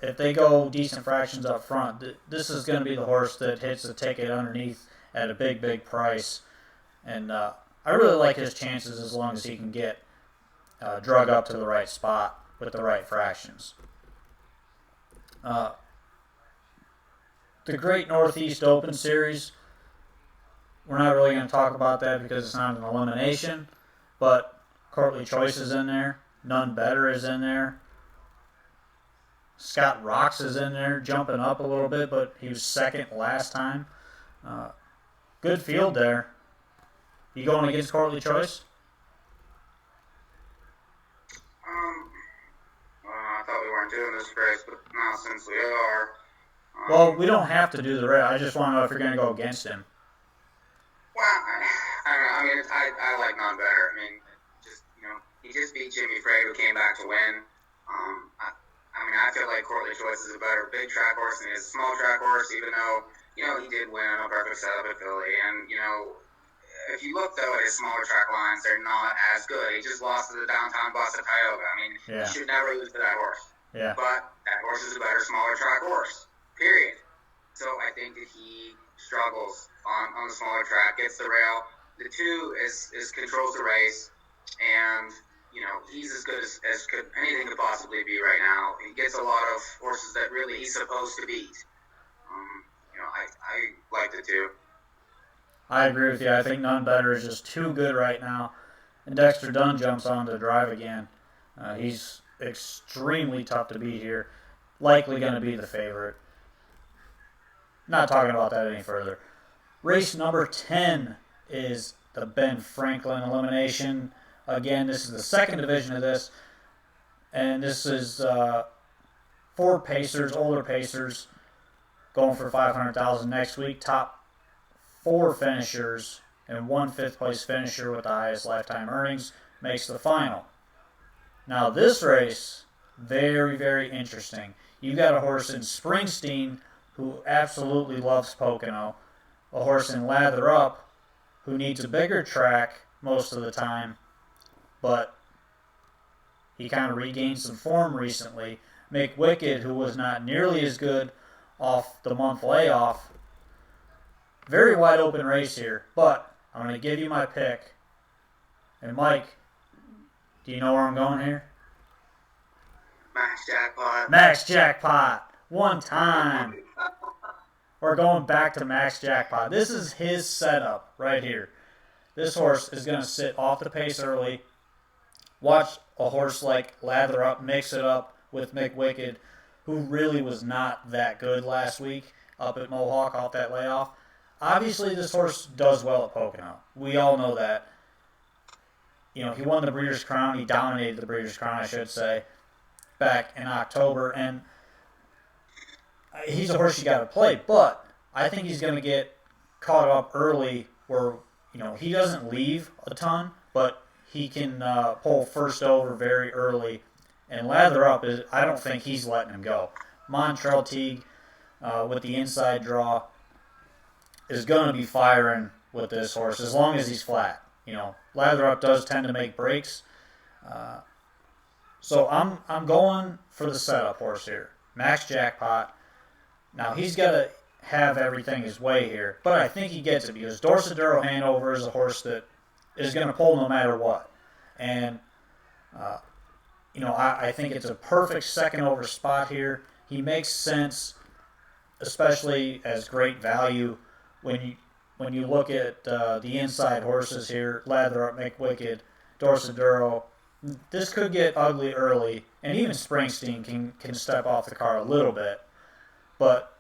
Speaker 4: if they go decent fractions up front, this is going to be the horse that hits the ticket underneath at a big, big price. And I really like his chances as long as he can get drug up to the right spot with the right fractions. The Great Northeast Open Series, we're not really going to talk about that because it's not an elimination, but Courtly Choice is in there. None Better is in there. Scott Rocks is in there, jumping up a little bit, but he was second last time. Good field there. You going against Courtly Choice?
Speaker 7: I thought we weren't doing this race, but now since we are.
Speaker 4: Well, we don't have to do the race. I just want to know if you're going to go against him.
Speaker 7: Well, I don't know. I mean, I like None Better. I mean, he just beat Jimmy Frey, who came back to win. I feel like Courtly Choice is a better big track horse than he is a small track horse, even though, he did win a perfect setup at Philly. And, if you look, though, at his smaller track lines, they're not as good. He just lost to the downtown bus at Tioga. I mean,
Speaker 4: Yeah.
Speaker 7: You should never lose to that horse.
Speaker 4: Yeah.
Speaker 7: But that horse is a better, smaller track horse, period. So I think that he struggles on the smaller track, gets the rail. The 2 is controls the race, and he's as good as could anything could possibly be right now. He gets a lot of horses that really he's supposed to beat. I like the 2.
Speaker 4: I agree with you. I think None Better is just too good right now. And Dexter Dunn jumps on to drive again. He's extremely tough to beat here. Likely going to be the favorite. Not talking about that any further. Race number 10 is the Ben Franklin elimination. Again, this is the second division of this. And this is 4 pacers, older pacers, going for $500,000 next week. Top 4 finishers and 1 fifth-place finisher with the highest lifetime earnings makes the final. Now, this race, very, very interesting. You got a horse in Springsteen who absolutely loves Pocono, a horse in Lather Up who needs a bigger track most of the time, but he kind of regained some form recently. Make Wicked, who was not nearly as good off the month layoff. Very wide open race here, but I'm going to give you my pick. And Mike, do you know where I'm going here?
Speaker 7: Max Jackpot.
Speaker 4: Max Jackpot. One time. We're going back to Max Jackpot. This is his setup right here. This horse is going to sit off the pace early. Watch a horse like Lather Up mix it up with Mick Wicked, who really was not that good last week up at Mohawk off that layoff. Obviously, this horse does well at Pocono. We all know that. He won the Breeders' Crown. He dominated the Breeders' Crown, I should say, back in October. And he's a horse you got to play. But I think he's going to get caught up early where, he doesn't leave a ton, but he can pull first over very early. And Lather Up, I don't think he's letting him go. Montreal Teague with the inside draw is going to be firing with this horse as long as he's flat. Lather Up does tend to make breaks. So I'm going for the setup horse here. Max Jackpot. Now he's got to have everything his way here, but I think he gets it because Dorsaduro Hanover is a horse that is going to pull no matter what. And, I think it's a perfect second over spot here. He makes sense, especially as great value when you look at the inside horses here, Lather Up, McWicked, Dorsaduro. This could get ugly early, and even Springsteen can step off the car a little bit. But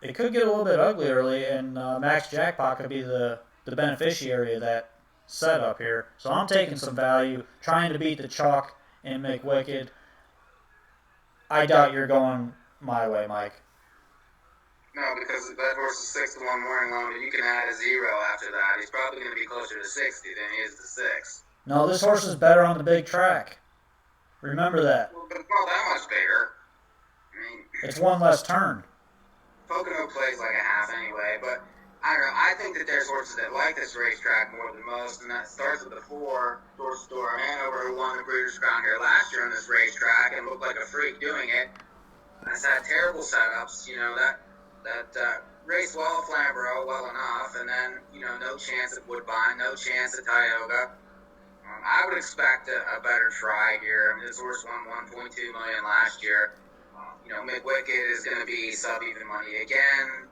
Speaker 4: it could get a little bit ugly early, and Max Jackpot could be the beneficiary of that setup here. So I'm taking some value, trying to beat the chalk and McWicked. I doubt you're going my way, Mike.
Speaker 7: No, because that horse is 6 to 1 morning long, and you can add a 0 after that. He's probably going to be closer to 60 than he is to 6.
Speaker 4: No, this horse is better on the big track. Remember that.
Speaker 7: Well, but it's not that much bigger. I mean,
Speaker 4: It's one less turn.
Speaker 7: Pocono plays like a half anyway, but I don't know. I think that there's horses that like this racetrack more than most, and that starts with the 4, Dorsaduro Hanover, who won the Breeders' Crown here last year on this racetrack and looked like a freak doing it. It's had terrible setups, that raced well at Flamborough well enough, and then, no chance at Woodbine, no chance at Tioga. I would expect a better try here. I mean, this horse won $1.2 million last year. McWicked is going to be sub-even money again.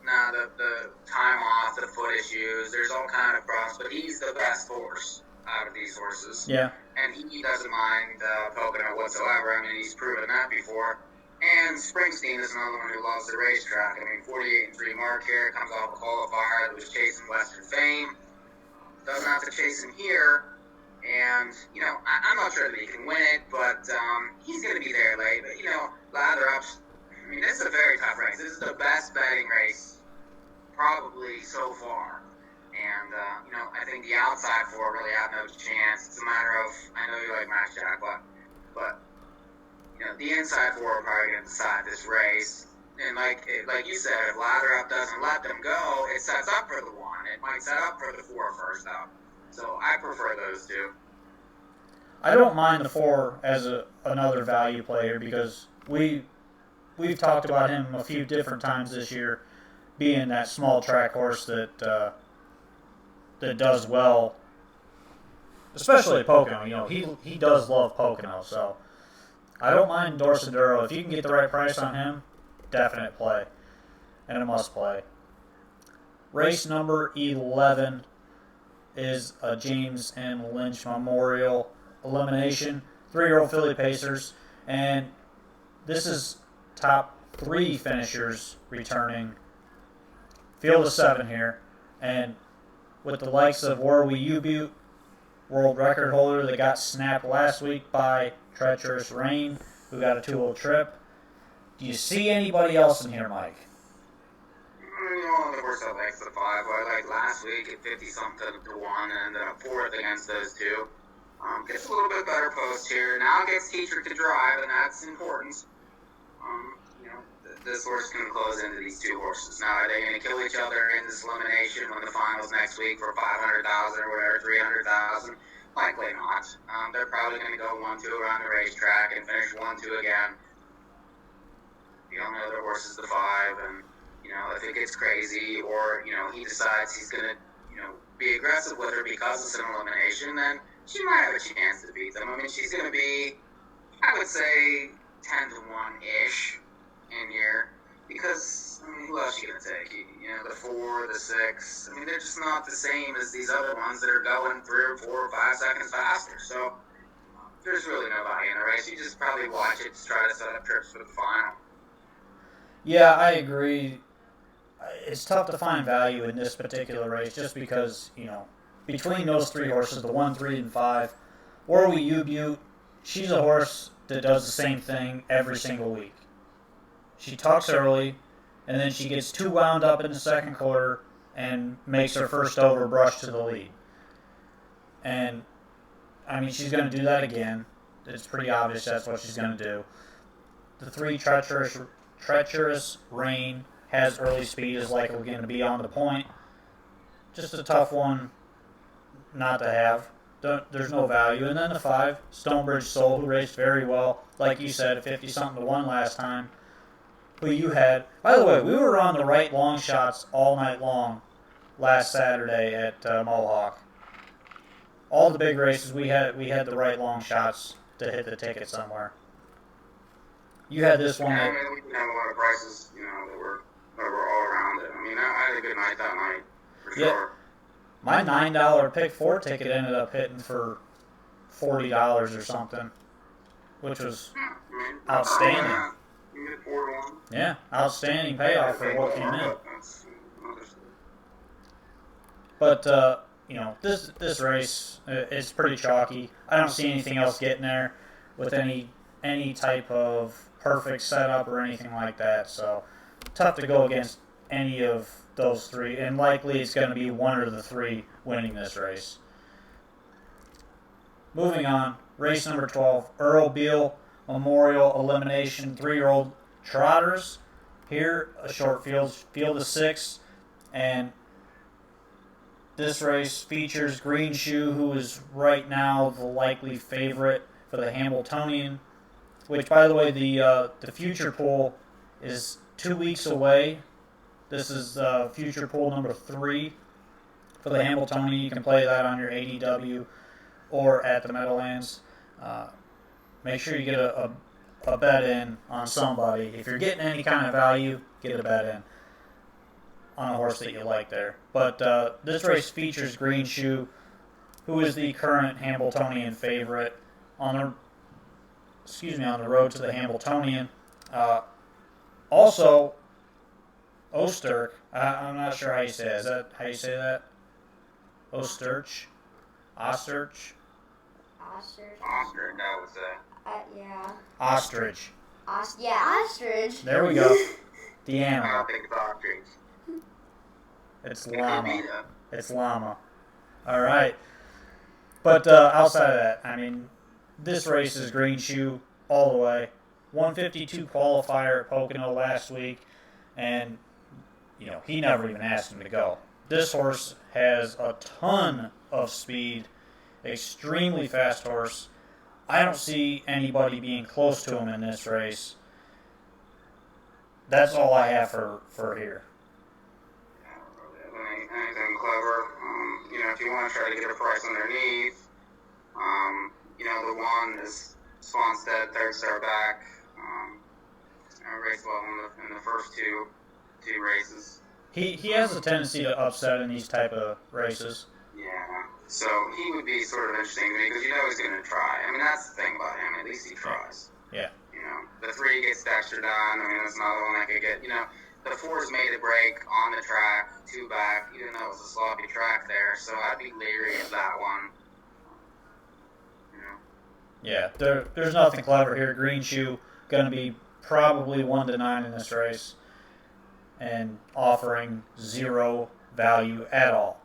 Speaker 7: Now the time off, the foot issues, there's all kind of problems, but he's the best horse out of these horses.
Speaker 4: Yeah.
Speaker 7: And he doesn't mind Pocono whatsoever. I mean, he's proven that before. And Springsteen is another one who loves the racetrack. I mean, 48-3 mark here, comes off a qualifier that was chasing Western Fame. Doesn't have to chase him here. And, I'm not sure that he can win it, but he's going to be there late. But, Lather Up, I mean, this is a very tough race. This is the best betting race probably so far. And, I think the outside 4 really have no chance. It's a matter of, I know you like Max Jackpot, but, the inside 4 are probably going to decide this race. And like you said, if Lather Up doesn't let them go, it sets up for the 1. It might set up for the 4 first up. So I prefer those 2.
Speaker 4: I don't mind the 4 as another value player because we've talked about him a few different times this year, being that small track horse that does well, especially at Pocono. He does love Pocono, so I don't mind Dorsaduro. If you can get the right price on him, definite play and a must play. Race number 11 is a James M. Lynch Memorial elimination, 3-year-old filly pacers, and this is top 3 finishers returning. Field of 7 here, and with the likes of Warwi U-Butte, world record holder that got snapped last week by Treacherous Rain, who got a 2-0 trip. Do you see anybody else in here, Mike?
Speaker 7: The horse that likes the 5, I like last week at 50-something to 1 and 4th against those 2. Gets a little bit better post here. Now gets Teacher to drive, and that's important. This horse can close into these 2 horses. Now, are they going to kill each other in this elimination when the finals next week for $500,000 or whatever, $300,000? Likely not. They're probably going to go 1-2 around the racetrack and finish 1-2 again. The only other horse is the 5, and if it gets crazy or he decides he's going to be aggressive with her because it's an elimination, then she might have a chance to beat them. I mean, she's going to be, I would say, 10 to 1-ish in here because, who else are you going to take? The 4, the 6. I mean, they're just not the same as these other ones that are going 3 or 4 or 5 seconds faster. So there's really nobody in the race. You just probably watch it to try to set up trips for the final.
Speaker 4: Yeah, I agree. It's tough to find value in this particular race just because, between those 3 horses, the 1, 3, and 5, Warwi U-Butte, she's a horse that does the same thing every single week. She tucks early. and then she gets too wound up in the second quarter and makes her first over brush to the lead. And, I mean, she's going to do that again. It's pretty obvious that's what she's going to do. The 3 treacherous rain has early speed, is likely going to be on the point. Just a tough one not to have. There's no value. And then the 5, Stonebridge Soul, who raced very well. Like you said, 50-something to 1 last time. Who you had. By the way, we were on the right long shots all night long last Saturday at Mohawk. All the big races, we had the right long shots to hit the ticket somewhere. You had this one.
Speaker 7: Yeah, I mean, we didn't have a lot of prices, that were all around it. I mean, I had a good night that night, for sure.
Speaker 4: My $9 pick 4 ticket ended up hitting for $40 or something, which was outstanding.
Speaker 7: You get 4 to 1.
Speaker 4: Yeah, outstanding payoff for what came in. But this race is pretty chalky. I don't see anything else getting there with any type of perfect setup or anything like that. So tough to go against any of those 3, and likely it's going to be one of the 3 winning this race. Moving on, race number 12, Earl Beal Memorial Elimination 3-year-old trotters. Here, a short field of 6, and this race features Green Shoe, who is right now the likely favorite for the Hamiltonian, which, by the way, the future pool is 2 weeks away. This is future pool number 3 for the Hamiltonian. You can play that on your ADW or at the Meadowlands. Make sure you get a bet in on somebody. If you're getting any kind of value, get a bet in on a horse that you like there. But this race features Green Shoe, who is the current Hamiltonian favorite on the road to the Hamiltonian. Also, Osterk, I'm not sure how you say it. Is that how you say that? Osterch? Osterch?
Speaker 6: Ostrich.
Speaker 7: Oscar, I would say.
Speaker 6: Yeah.
Speaker 4: Ostrich.
Speaker 6: Ostrich.
Speaker 4: There we go. The
Speaker 7: I
Speaker 4: animal.
Speaker 7: don't think it's ostrich.
Speaker 4: It's
Speaker 7: It could be,
Speaker 4: llama.
Speaker 7: though.
Speaker 4: It's llama. All right. But outside of that, I mean, this race is Green Shoe all the way. 152 qualifier at Pocono last week, and he never even asked him to go. This horse has a ton of speed, extremely fast horse. I don't see anybody being close to him in this race. That's all I have for here.
Speaker 7: Anything clever. If you want to try to get a price underneath, the 1 is Swanstead, 3rd star back. Raced well in the first two races.
Speaker 4: He has a tendency to upset in these type of races.
Speaker 7: Yeah. So he would be sort of interesting to me because he's going to try. I mean, that's the thing about him. At least he tries.
Speaker 4: Yeah.
Speaker 7: The 3 gets extra done. I mean, that's another one I could get. The 4's made a break on the track, 2 back, even though it was a sloppy track there. So I'd be leery of that one.
Speaker 4: Yeah, there's nothing clever here. Green Shoe going to be probably 1 to 9 in this race and offering 0 value at all.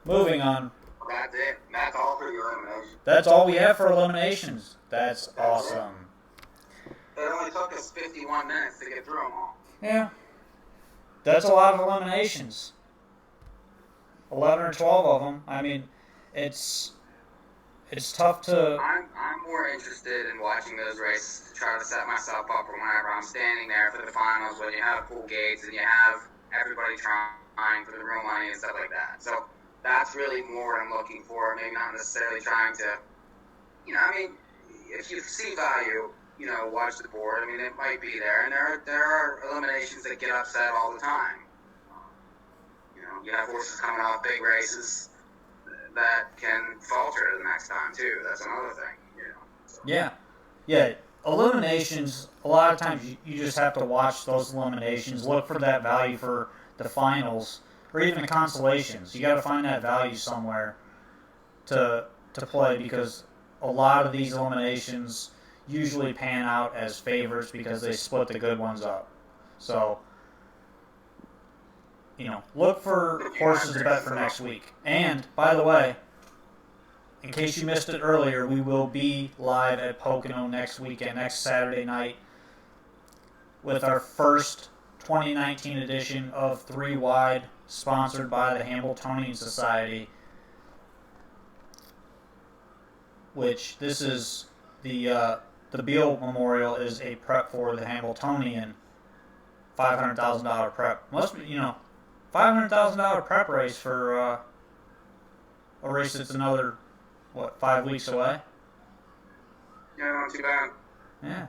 Speaker 4: Moving on.
Speaker 7: That's it. That's all for the elimination.
Speaker 4: That's all we have for eliminations. That's awesome.
Speaker 7: It only took us 51 minutes to get through them all.
Speaker 4: Yeah. That's a lot of eliminations. 11 or 12 of them. I mean, it's tough to...
Speaker 7: I'm more interested in watching those races to try to set myself up for whenever I'm standing there for the finals when you have full gates and you have everybody trying for the real money and stuff like that. So that's really more what I'm looking for. Maybe not necessarily trying to, if you see value, watch the board. I mean, it might be there. And there are eliminations that get upset all the time. You have horses coming off big races that can falter the next time, too. That's another thing, So.
Speaker 4: Yeah. Eliminations, a lot of times you just have to watch those eliminations, look for that value for the finals, or even the consolations. You got to find that value somewhere to play, because a lot of these eliminations, usually pan out as favorites because they split the good ones up. So, look for horses to bet for next week. And, by the way, in case you missed it earlier, we will be live at Pocono next weekend, next Saturday night, with our first 2019 edition of 3 Wide, sponsored by the Hambletonian Society, which this is the Beale Memorial is a prep for the Hambletonian $500,000 prep. Must be, $500,000 prep race for a race that's another, 5 weeks away?
Speaker 7: Yeah, not too bad.
Speaker 4: Yeah.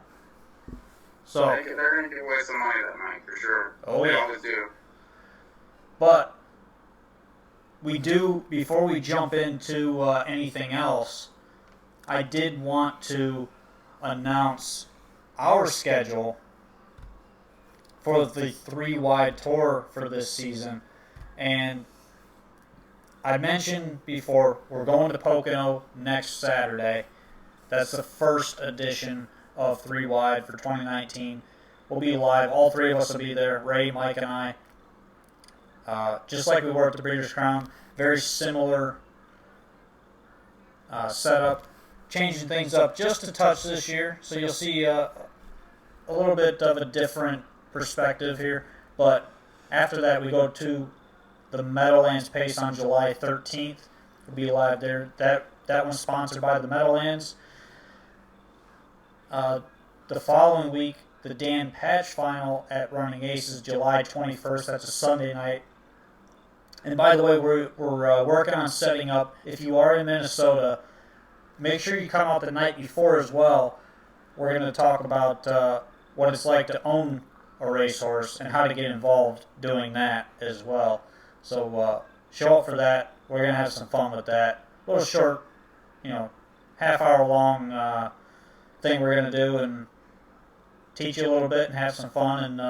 Speaker 4: So
Speaker 7: They're going to give away some money that night, for sure.
Speaker 4: Oh,
Speaker 7: They
Speaker 4: yeah.
Speaker 7: always do.
Speaker 4: But we do, before we jump into anything else, I did want to announce our schedule for the 3 Wide Tour for this season. And I mentioned before, we're going to Pocono next Saturday. That's the first edition of 3 Wide for 2019. We'll be live. All three of us will be there, Ray, Mike, and I. Just like we were at the Breeders' Crown. Very similar setup. Changing things up just a touch this year. So you'll see a little bit of a different perspective here. But after that, we go to the Meadowlands Pace on July 13th. We'll be live there. That one's sponsored by the Meadowlands. The following week, the Dan Patch Final at Running Aces, July 21st. That's a Sunday night. And by the way, we're working on setting up, if you are in Minnesota, make sure you come out the night before as well. We're going to talk about what it's like to own a racehorse and how to get involved doing that as well. So show up for that. We're going to have some fun with that. A little short, half-hour long thing we're going to do and teach you a little bit and have some fun. And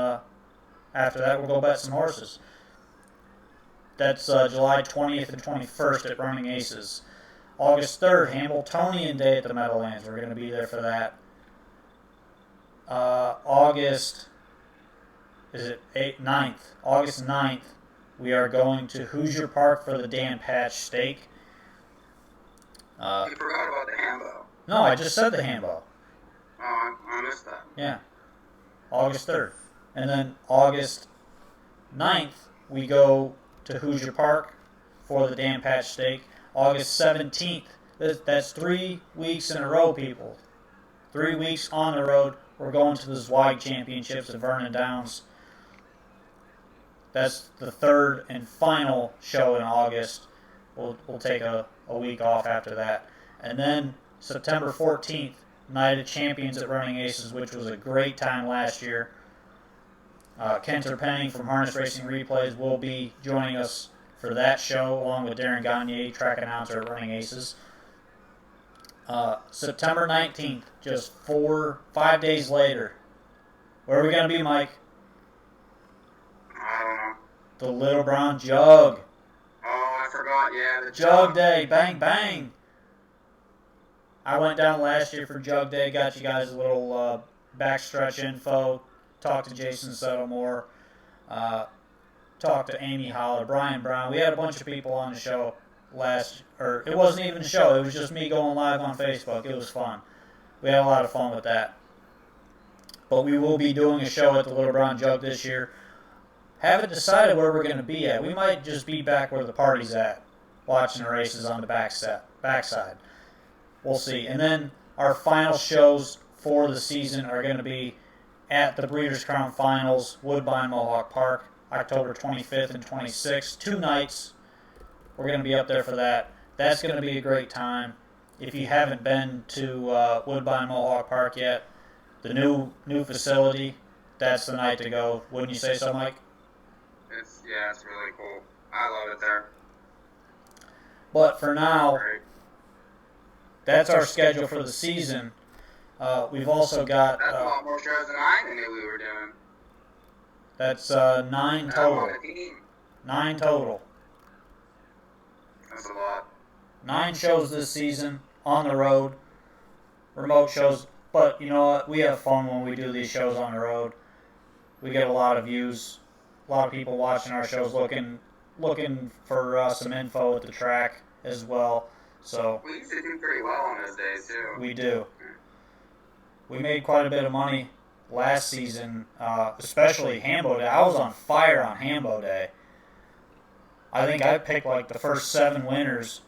Speaker 4: after that, we'll go bet some horses. That's July 20th and 21st at Running Aces. August 3rd, Hambletonian Day at the Meadowlands. We're going to be there for that. August 9th, we are going to Hoosier Park for the Dan Patch Stake.
Speaker 7: You forgot about the Hambo.
Speaker 4: No, I just said the Hambo.
Speaker 7: Oh, I missed that.
Speaker 4: Yeah. August 3rd. And then August 9th, we go to Hoosier Park for the Dan Patch Stake. August 17th. That's 3 weeks in a row, people. 3 weeks on the road. We're going to the Zweig Championships at Vernon Downs. That's the third and final show in August. We'll take a week off after that. And then September 14th, Night of Champions at Running Aces, which was a great time last year. Kenter Penning from Harness Racing Replays will be joining us for that show, along with Darren Gagne, track announcer at Running Aces. September 19th, just 5 days later. Where are we going to be, Mike?
Speaker 7: I don't know.
Speaker 4: The Little Brown Jug.
Speaker 7: Oh, I forgot. Yeah, the
Speaker 4: Jug Day. Bang, bang. I went down last year for Jug Day, got you guys a little backstretch info, talked to Jason Settlemore, talked to Amy Holler, Brian Brown. We had a bunch of people on the show it wasn't even a show, it was just me going live on Facebook. It was fun. We had a lot of fun with that. But we will be doing a show at the Little Brown Jug this year. Haven't decided where we're going to be at. We might just be back where the party's at, watching the races on the backside. We'll see. And then our final shows for the season are going to be at the Breeders' Crown Finals, Woodbine Mohawk Park, October 25th and 26th. 2 nights. We're going to be up there for that. That's going to be a great time. If you haven't been to Woodbine Mohawk Park yet, the new facility, that's the night to go. Wouldn't you say so, Mike?
Speaker 7: It's really cool. I love it there.
Speaker 4: But for now,
Speaker 7: Great.
Speaker 4: that's our schedule for the season. We've also got...
Speaker 7: That's a lot more shows than I knew we were doing.
Speaker 4: That's 9
Speaker 7: I'm
Speaker 4: total.
Speaker 7: on a team.
Speaker 4: 9 total.
Speaker 7: That's a lot.
Speaker 4: 9 shows this season on the road. Remote shows. But you know what? We have fun when we do these shows on the road. We get a lot of views, a lot of people watching our shows, looking for some info at the track as well. So
Speaker 7: We usually do pretty well on those days too.
Speaker 4: we do. We made quite a bit of money last season, especially Hambo Day. I was on fire on Hambo Day. I think I picked like the first 7 winners,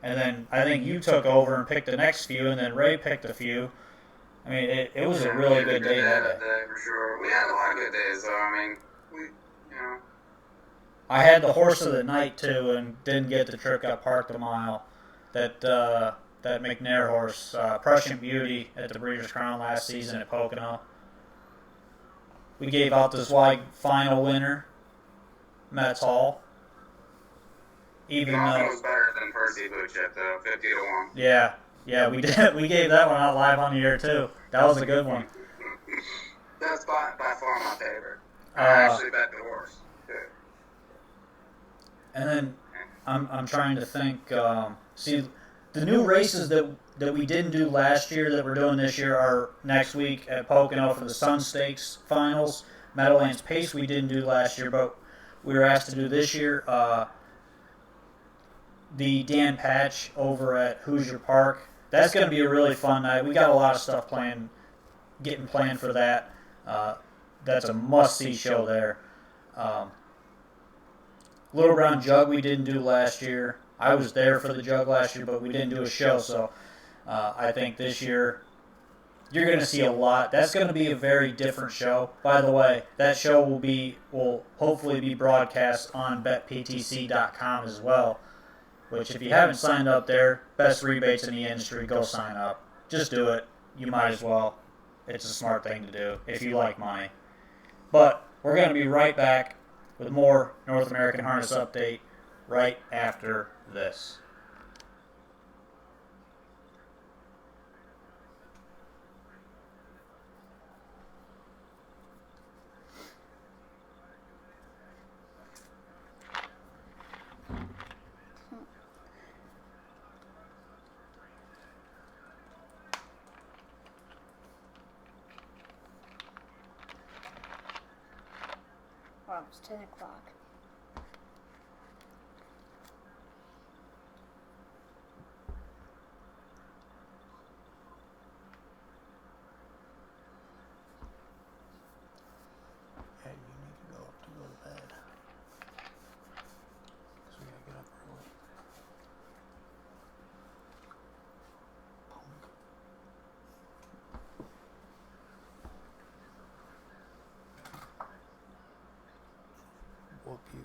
Speaker 4: and then I think you took over and picked the next few, and then Ray picked a few. I mean, it was a really good day that day.
Speaker 7: For sure. We had a lot of good days, though. I mean,
Speaker 4: I had the horse of the night too, and didn't get the trick. Got parked a mile. That McNair horse, Prussian Beauty, at the Breeders' Crown last season at Pocono. We gave out this wide final winner, Metz Hall. Even
Speaker 7: Nothing
Speaker 4: though
Speaker 7: was better than Percy Blue Chip, though, 50 to 1.
Speaker 4: yeah, we did. We gave that one out live on the air too. That was a good one.
Speaker 7: That's by far my favorite. I
Speaker 4: Uh,
Speaker 7: actually bet the horse. Too.
Speaker 4: And then I'm trying to think. See, the new races that we didn't do last year that we're doing this year are next week at Pocono for the Sun Stakes finals. Meadowlands Pace we didn't do last year, but we were asked to do this year. The Dan Patch over at Hoosier Park. That's going to be a really fun night. We got a lot of stuff getting planned for that. That's a must-see show there. Little Brown Jug we didn't do last year. I was there for the Jug last year, but we didn't do a show. So I think this year you're going to see a lot. That's going to be a very different show. By the way, that show will hopefully be broadcast on betptc.com as well. Which, if you haven't signed up there, best rebates in the industry, go sign up. Just do it. You might as well. It's a smart thing to do if you like money. But we're going to be right back with more North American Harness Update right after this.
Speaker 6: Well, it's 10 o'clock.
Speaker 4: Yeah, you need to go to bed. Because we got to get up early. Punk. Whoop you.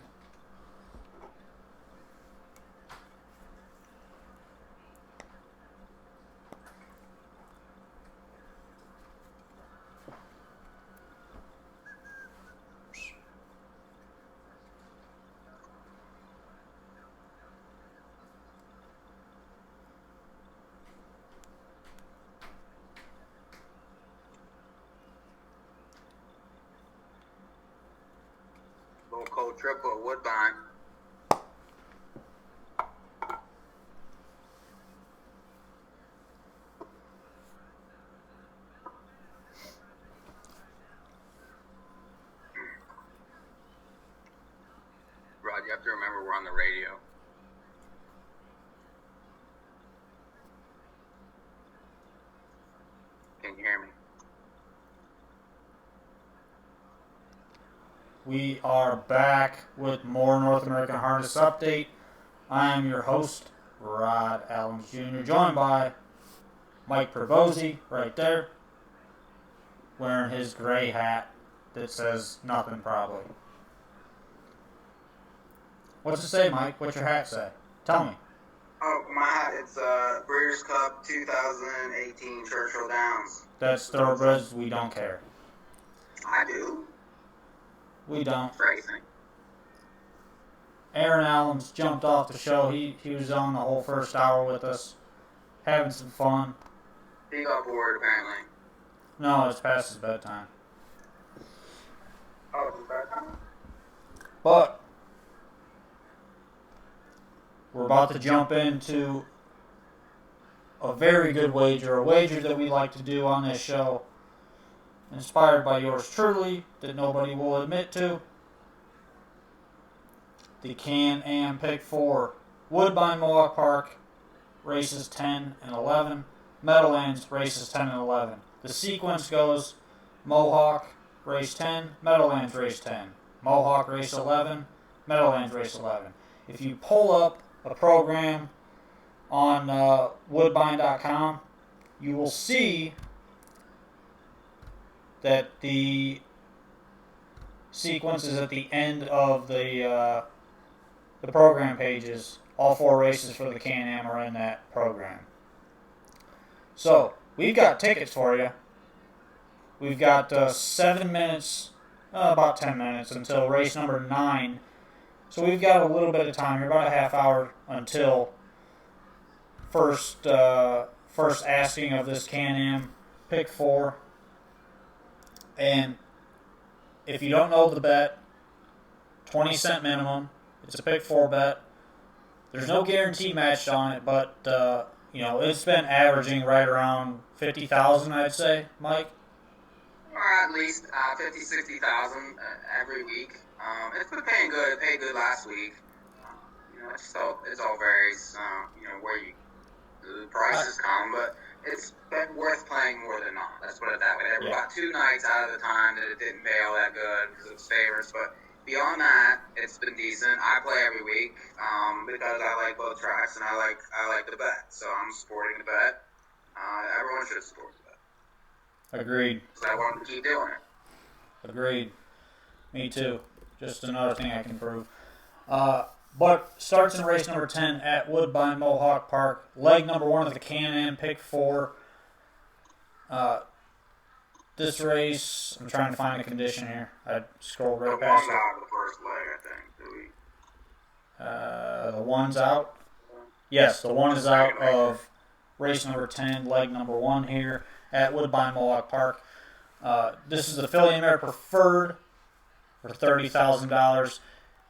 Speaker 7: Little cold triple at Woodbine. Rod, you have to remember we're on the radio. Can you hear me?
Speaker 4: We are back with more North American Harness Update. I am your host, Rod Allens Jr., joined by Mike Pervosi right there, wearing his gray hat that says nothing probably. What's it say, Mike? What's your hat say? Tell me.
Speaker 7: Oh, my hat, it's Breeders' Cup 2018 Churchill Downs.
Speaker 4: That's thoroughbreds. We don't care.
Speaker 7: I do.
Speaker 4: We don't.
Speaker 7: Racing.
Speaker 4: Aaron Allen's jumped off the show. He was on the whole first hour with us, having some fun.
Speaker 7: He got bored, apparently.
Speaker 4: No, it's past his bedtime.
Speaker 7: Oh, it's bedtime?
Speaker 4: But we're about to jump into a very good wager, a wager that we like to do on this show, inspired by yours truly, that nobody will admit to. The Can-Am Pick 4, Woodbine Mohawk Park, races 10 and 11, Meadowlands, races 10 and 11. The sequence goes Mohawk, race 10, Meadowlands, race 10, Mohawk, race 11, Meadowlands, race 11. If you pull up a program on woodbine.com, you will see that the sequence is at the end of the program pages. All 4 races for the Can-Am are in that program. So, we've got tickets for you. We've got 7 minutes, about 10 minutes until race number 9. So we've got a little bit of time here, about a half hour until first asking of this Can-Am Pick 4. And if you don't know the bet, 20-cent minimum. It's a Pick 4 bet. There's no guarantee matched on it, but it's been averaging right around 50,000, I'd say, Mike.
Speaker 7: Or at least 50, 60,000 every week. It's been paying good. It paid good last week. It's all varies. Where the prices come, but it's been worth playing more than not. Let's put it that way. There were about 2 nights out of the time that it didn't pay all that good because it was favorites, but beyond that, it's been decent. I play every week because I like both tracks and I like the bet, so I'm supporting the bet. Everyone should support the bet.
Speaker 4: Agreed.
Speaker 7: Because I want to keep doing it.
Speaker 4: Agreed. Me too. Just another thing I can prove. But starts in race number 10 at Woodbine Mohawk Park. Leg number 1 of the Can-Am Pick 4. This race, I'm trying to find the condition here. I scrolled right past it.
Speaker 7: The one's out of the first leg, I think.
Speaker 4: The one's out? Yes, the one is out of race number 10, leg number 1 here at Woodbine Mohawk Park. This is the Philly Mare Preferred for $30,000.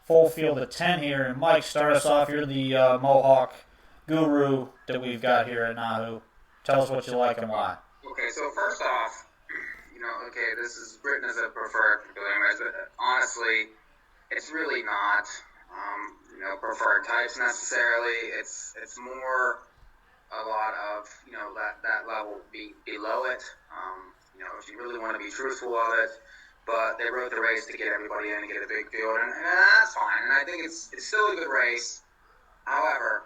Speaker 4: Full field of 10 here. And Mike, start us off. You're the Mohawk guru that we've got here at NAHU. Tell us what you like and why.
Speaker 7: Okay, so first off, this is written as a preferred for Philly Mares, but honestly, it's really not, preferred types necessarily. It's more a lot of, that level below it. If you really want to be truthful of it. But they wrote the race to get everybody in and get a big field, and that's fine. And I think it's still a good race. However,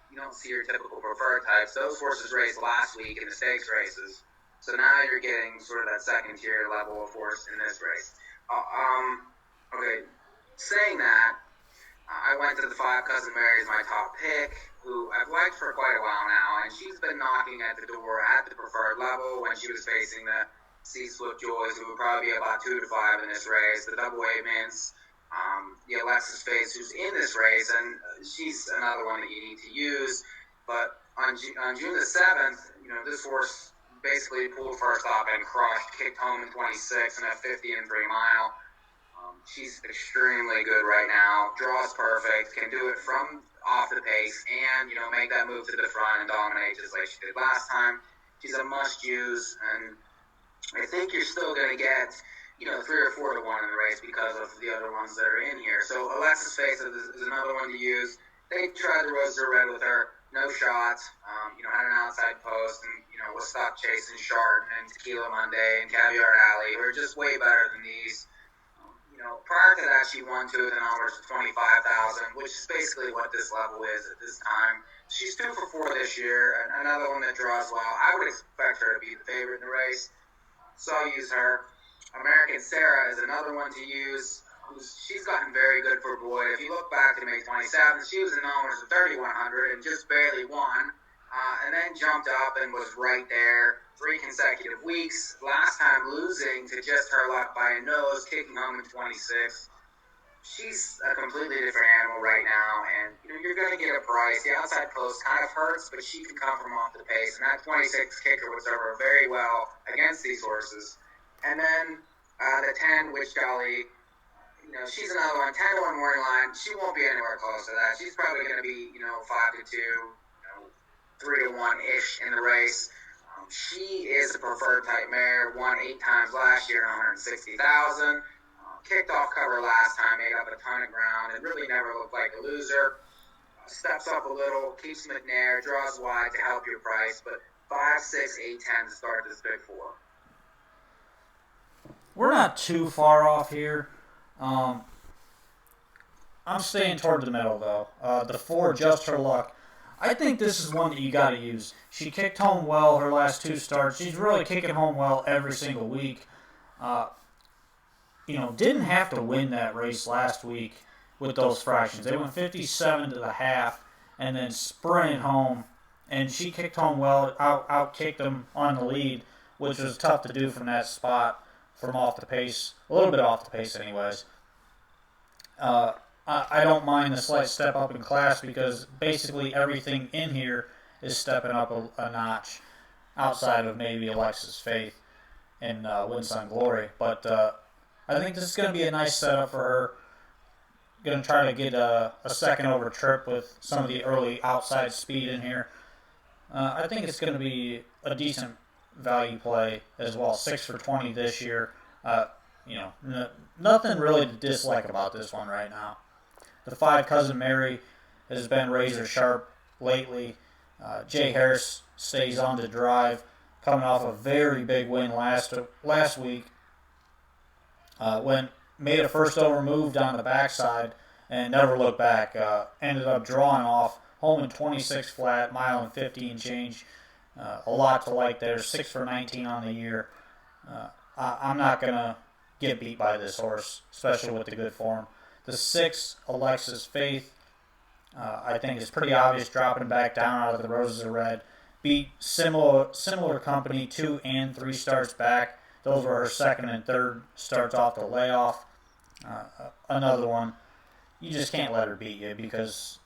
Speaker 7: you don't see your typical preferred types. Those horses raced last week in the stakes races. So now you're getting sort of that second tier level of horse in this race. Saying that, I went to the 5 Cousin Mary's my top pick, who I've liked for quite a while now, and she's been knocking at the door at the preferred level when she was facing the Sea Swift Joys, who would probably be about 2 to 5 in this race. The Double A Mints, the Alexis Face, who's in this race, and she's another one that you need to use. But on June the 7th, this horse basically pulled first up and crushed, kicked home in 26 and a 50 and 3 mile. She's extremely good right now. Draws perfect, can do it from off the pace, and make that move to the front and dominate just like she did last time. She's a must use, and I think you're still going to get 3 or 4 to 1 in the race because of the other ones that are in here. So Alexis Face is another one to use. They tried the Rose Red with her, no shots. Had an outside post and was stuck chasing Chart and Tequila Monday and Caviar Alley. Who are just way better than these. Prior to that, she won 2 of the numbers for $25,000, which is basically what this level is at this time. She's 2 for 4 this year, and another one that draws well. I would expect her to be the favorite in the race, so I'll use her. American Sarah is another one to use. She's gotten very good for Boyd. If you look back to May 27th, she was in numbers of 3,100 and just barely won, and then jumped up and was right there 3 consecutive weeks. Last time losing to just her luck by a nose, kicking home in 26. She's a completely different animal right now, and you're going to get a price. The outside post kind of hurts, but she can come from off the pace, and that 26 kicker would serve her very well against these horses. And then the 10, Witch Dolly, she's another one. 10 to 1 morning line. She won't be anywhere close to that. She's probably going to be 5 to 2, 3-1-ish in the race. She is a preferred type mare, won 8 times last year, 160,000. Kicked off cover last time, made up a ton of ground, and really never looked like a loser. Steps up a little, keeps McNair, draws wide to help your price, but 5, 6, 8, 10 to start this big four.
Speaker 4: We're not too far off here. I'm staying toward the middle, though. The 4, Just Her Luck. I think this is one that you got to use. She kicked home well her last 2 starts. She's really kicking home well every single week. Didn't have to win that race last week with those fractions. They went 57 to the half and then sprinted home. And she kicked home well, out-kicked them on the lead, which was tough to do from that spot, from off the pace. A little bit off the pace anyways. I don't mind the slight step up in class because basically everything in here is stepping up a notch outside of maybe Alexis Faith and Win Sun Glory. But I think this is going to be a nice setup for her. Going to try to get a second over trip with some of the early outside speed in here. I think it's going to be a decent value play as well. 6 for 20 this year. Nothing really to dislike about this one right now. The 5, Cousin Mary, has been razor sharp lately. Jay Harris stays on the drive, coming off a very big win last week. Made a first over move down the backside and never looked back. Ended up drawing off home in 26 flat, mile and 15 change. A lot to like there. 6 for 19 on the year. I'm not going to get beat by this horse, especially with the good form. The 6, Alexis Faith, I think is pretty obvious, dropping back down out of the Roses of Red. Beat similar company 2 and 3 starts back. Those were her 2nd and 3rd starts off the layoff. Another one, you just can't let her beat you because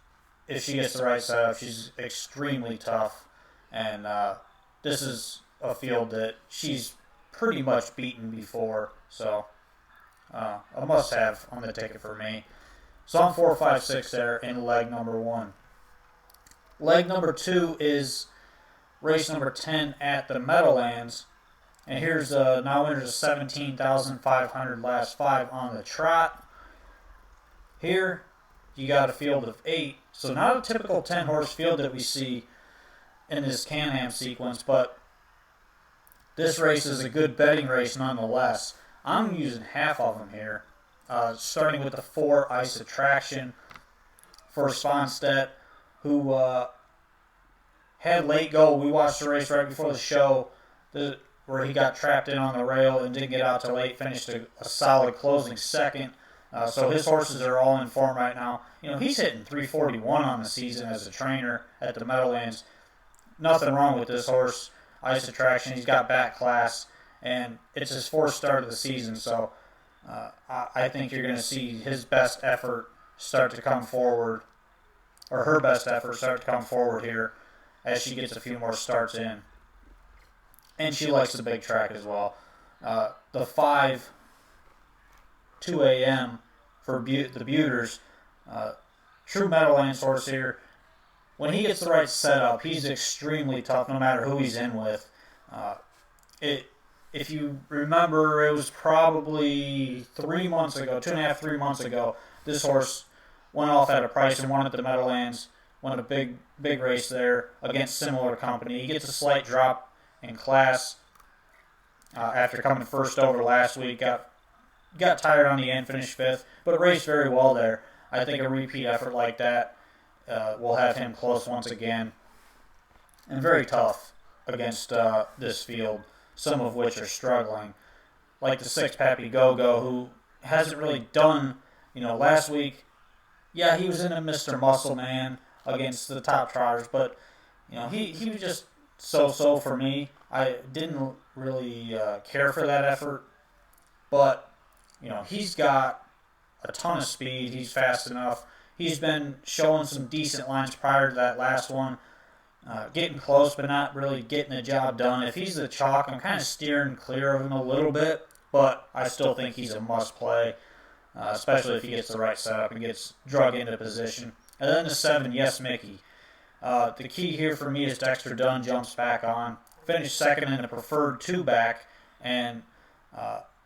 Speaker 4: if she gets the right setup, she's extremely tough. And this is a field that she's pretty much beaten before. So a must-have on the ticket for me. So I'm 4, 5, 6 there in leg number 1. Leg number 2 is race number 10 at the Meadowlands. And here's now winners of 17,500 last 5 on the trot. Here you got a field of 8. So not a typical 10-horse field that we see in this Can-Am sequence, but this race is a good betting race nonetheless. I'm using half of them here, starting with the 4, Ice Attraction for Sponstedt, who had late go. We watched the race right before the show where he got trapped in on the rail and didn't get out till late, finished a solid closing 2nd. So his horses are all in form right now. He's hitting 341 on the season as a trainer at the Meadowlands. Nothing wrong with this horse, Ice Attraction. He's got back class, and it's his 4th start of the season. So I think you're going to see his best effort start to come forward, or her best effort start to come forward here as she gets a few more starts in. And she likes the big track as well. The 5, 2 a.m. for the Buters. True Meadowlands horse here. When he gets the right setup, he's extremely tough no matter who he's in with. If you remember, it was probably 3 months ago, 2.5, 3 months ago, this horse went off at a price and won at the Meadowlands, won a big race there against similar company. He gets a slight drop in class after coming first over last week. Got tired on the end, finished 5th, but raced very well there. I think a repeat effort like that will have him close once again. And very tough against this field, some of which are struggling. Like the 6, Pappy Go-Go, who hasn't really done, last week, yeah, he was in a Mr. Muscle Man against the top trotters, but, he was just so-so for me. I didn't really care for that effort, but, he's got a ton of speed. He's fast enough. He's been showing some decent lines prior to that last one, getting close but not really getting the job done. If he's the chalk, I'm kind of steering clear of him a little bit, but I still think he's a must-play, especially if he gets the right setup and gets drug into position. And then the 7, Yes Mickey. The key here for me is Dexter Dunn jumps back on, finished second in the preferred two-back, and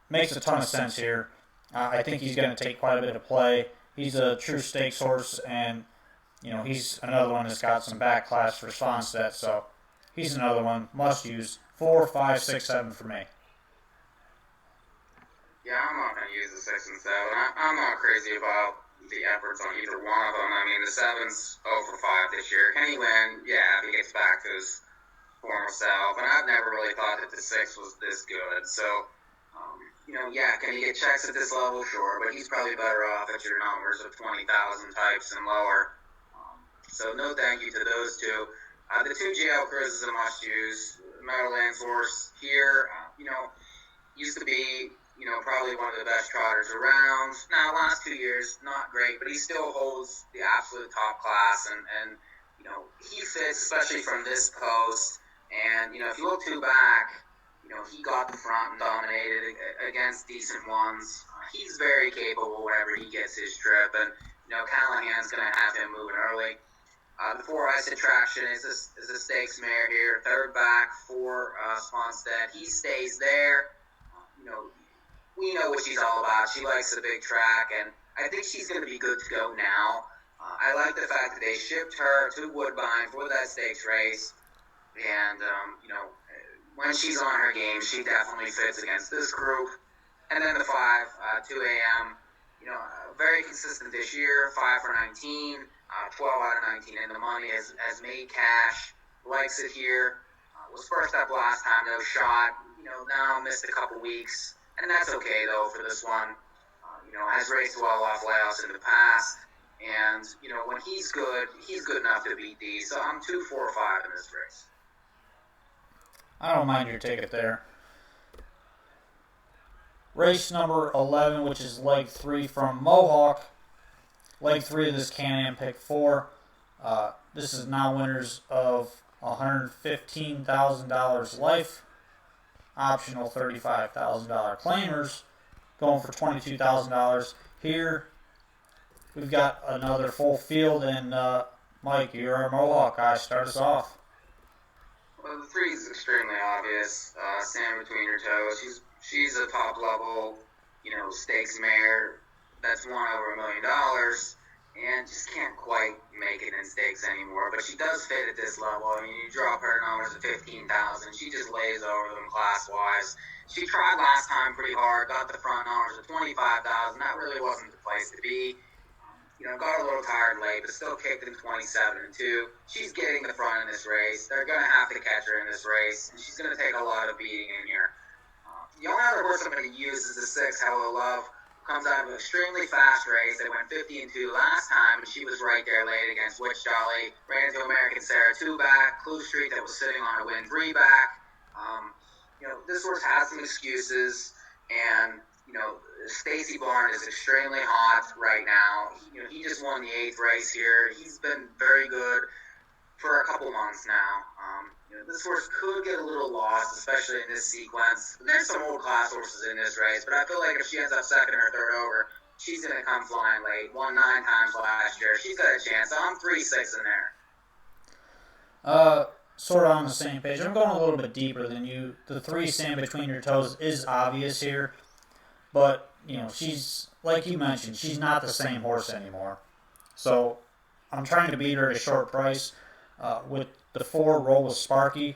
Speaker 4: makes a ton of sense here. I think he's going to take quite a bit of play. He's a true stakes horse, and he's another one that's got some back class response to that. So he's another one must use 4, 5, 6, 7 for me.
Speaker 7: Yeah, I'm not going to use the 6 and 7. I'm not crazy about the efforts on either one of them. I mean, the 7's 0 for 5 this year. Can he win? Yeah, if he gets back to his former self. And I've never really thought that the 6 was this good. So, yeah, can he get checks at this level? Sure, but he's probably better off at your numbers of 20,000 types and lower. So no thank you to those two. The 2 GL Cruise is a must-use. Meadowlands horse here, used to be probably one of the best trotters around. Now, last 2 years, not great, but he still holds the absolute top class, and he fits, especially from this post. And, if you look 2 back, he got the front and dominated against decent ones. He's very capable whenever he gets his trip, and, Callahan's going to have him moving early. The 4 Ice Attraction is a stakes mare here, third back for Sponstead. He stays there. We know what she's all about. She likes the big track, and I think she's going to be good to go now. I like the fact that they shipped her to Woodbine for that stakes race, and, when she's on her game, she definitely fits against this group. And then the 5, 2 a.m., very consistent this year, 5 for 19, 12 out of 19 in the money, has made cash, likes it here, was first up last time, no shot, now missed a couple weeks. And that's okay, though, for this one. Has raced well off layouts in the past. And, when he's good enough to beat these. So I'm 2, 4, 5 in this race.
Speaker 4: I don't mind your ticket there. Race number 11, which is leg 3 from Mohawk. Leg 3 of this Can-Am Pick 4. This is now winners of $115,000 life. Optional $35,000 claimers, going for $22,000. Here, we've got another full field, and Mike, you're our Mohawk guy. Start us off.
Speaker 7: Well, the 3 is extremely obvious. Sand between your toes. She's a top level, stakes mare that's won over $1 million, and just can't quite make it in stakes anymore. But she does fit at this level. I mean, you drop her numbers at 15,000, she just lays over them class-wise. She tried last time pretty hard, got the front numbers at 25,000. That really wasn't the place to be. Got a little tired late, but still kicked in 27 and 2. She's getting the front in this race. They're going to have to catch her in this race, and she's going to take a lot of beating in here. The only other horse I'm going to use is the 6, Hello Love. Comes out of an extremely fast race. They went 50 and 2 last time, and she was right there late against Witch Jolly. Ran into American Sarah 2 back, Clue Street that was sitting on a win 3 back. This horse has some excuses, and Stacy Barn is extremely hot right now. He just won the 8th race here. He's been very good for a couple months now. This horse could get a little lost, especially in this sequence. There's some old class horses in this race, but I feel like if she ends up second or third over, she's going to come flying late. Won 9 times last year. She's got a chance. So I'm 3-6 in there.
Speaker 4: Sort of on the same page. I'm going a little bit deeper than you. The 3 sand between your toes is obvious here, but she's, like you mentioned, she's not the same horse anymore. So I'm trying to beat her at a short price with the 4 Roll with Sparky.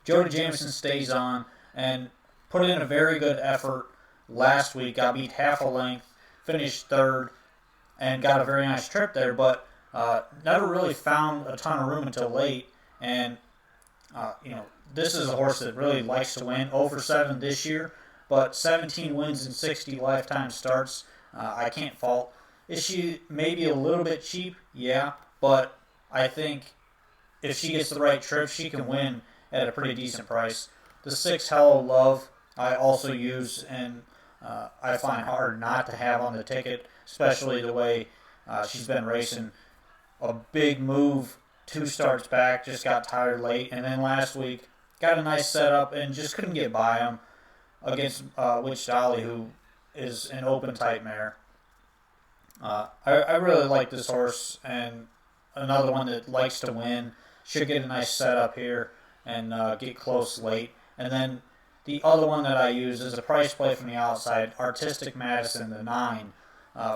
Speaker 4: Jody Jameson stays on and put in a very good effort last week. Got beat half a length, finished 3rd, and got a very nice trip there, but never really found a ton of room until late. And, this is a horse that really likes to win. 0 for 7 this year, but 17 wins in 60 lifetime starts. I can't fault. Is she maybe a little bit cheap? Yeah, but I think if she gets the right trip, she can win at a pretty decent price. The 6 Hello Love I also use, and I find hard not to have on the ticket, especially the way she's been racing. A big move, 2 starts back, just got tired late, and then last week got a nice setup and just couldn't get by him against Witch Dolly, who is an open type mare. I really like this horse, and another one that likes to win. Should get a nice setup here and get close late. And then the other one that I use is a price play from the outside, Artistic Madison, the 9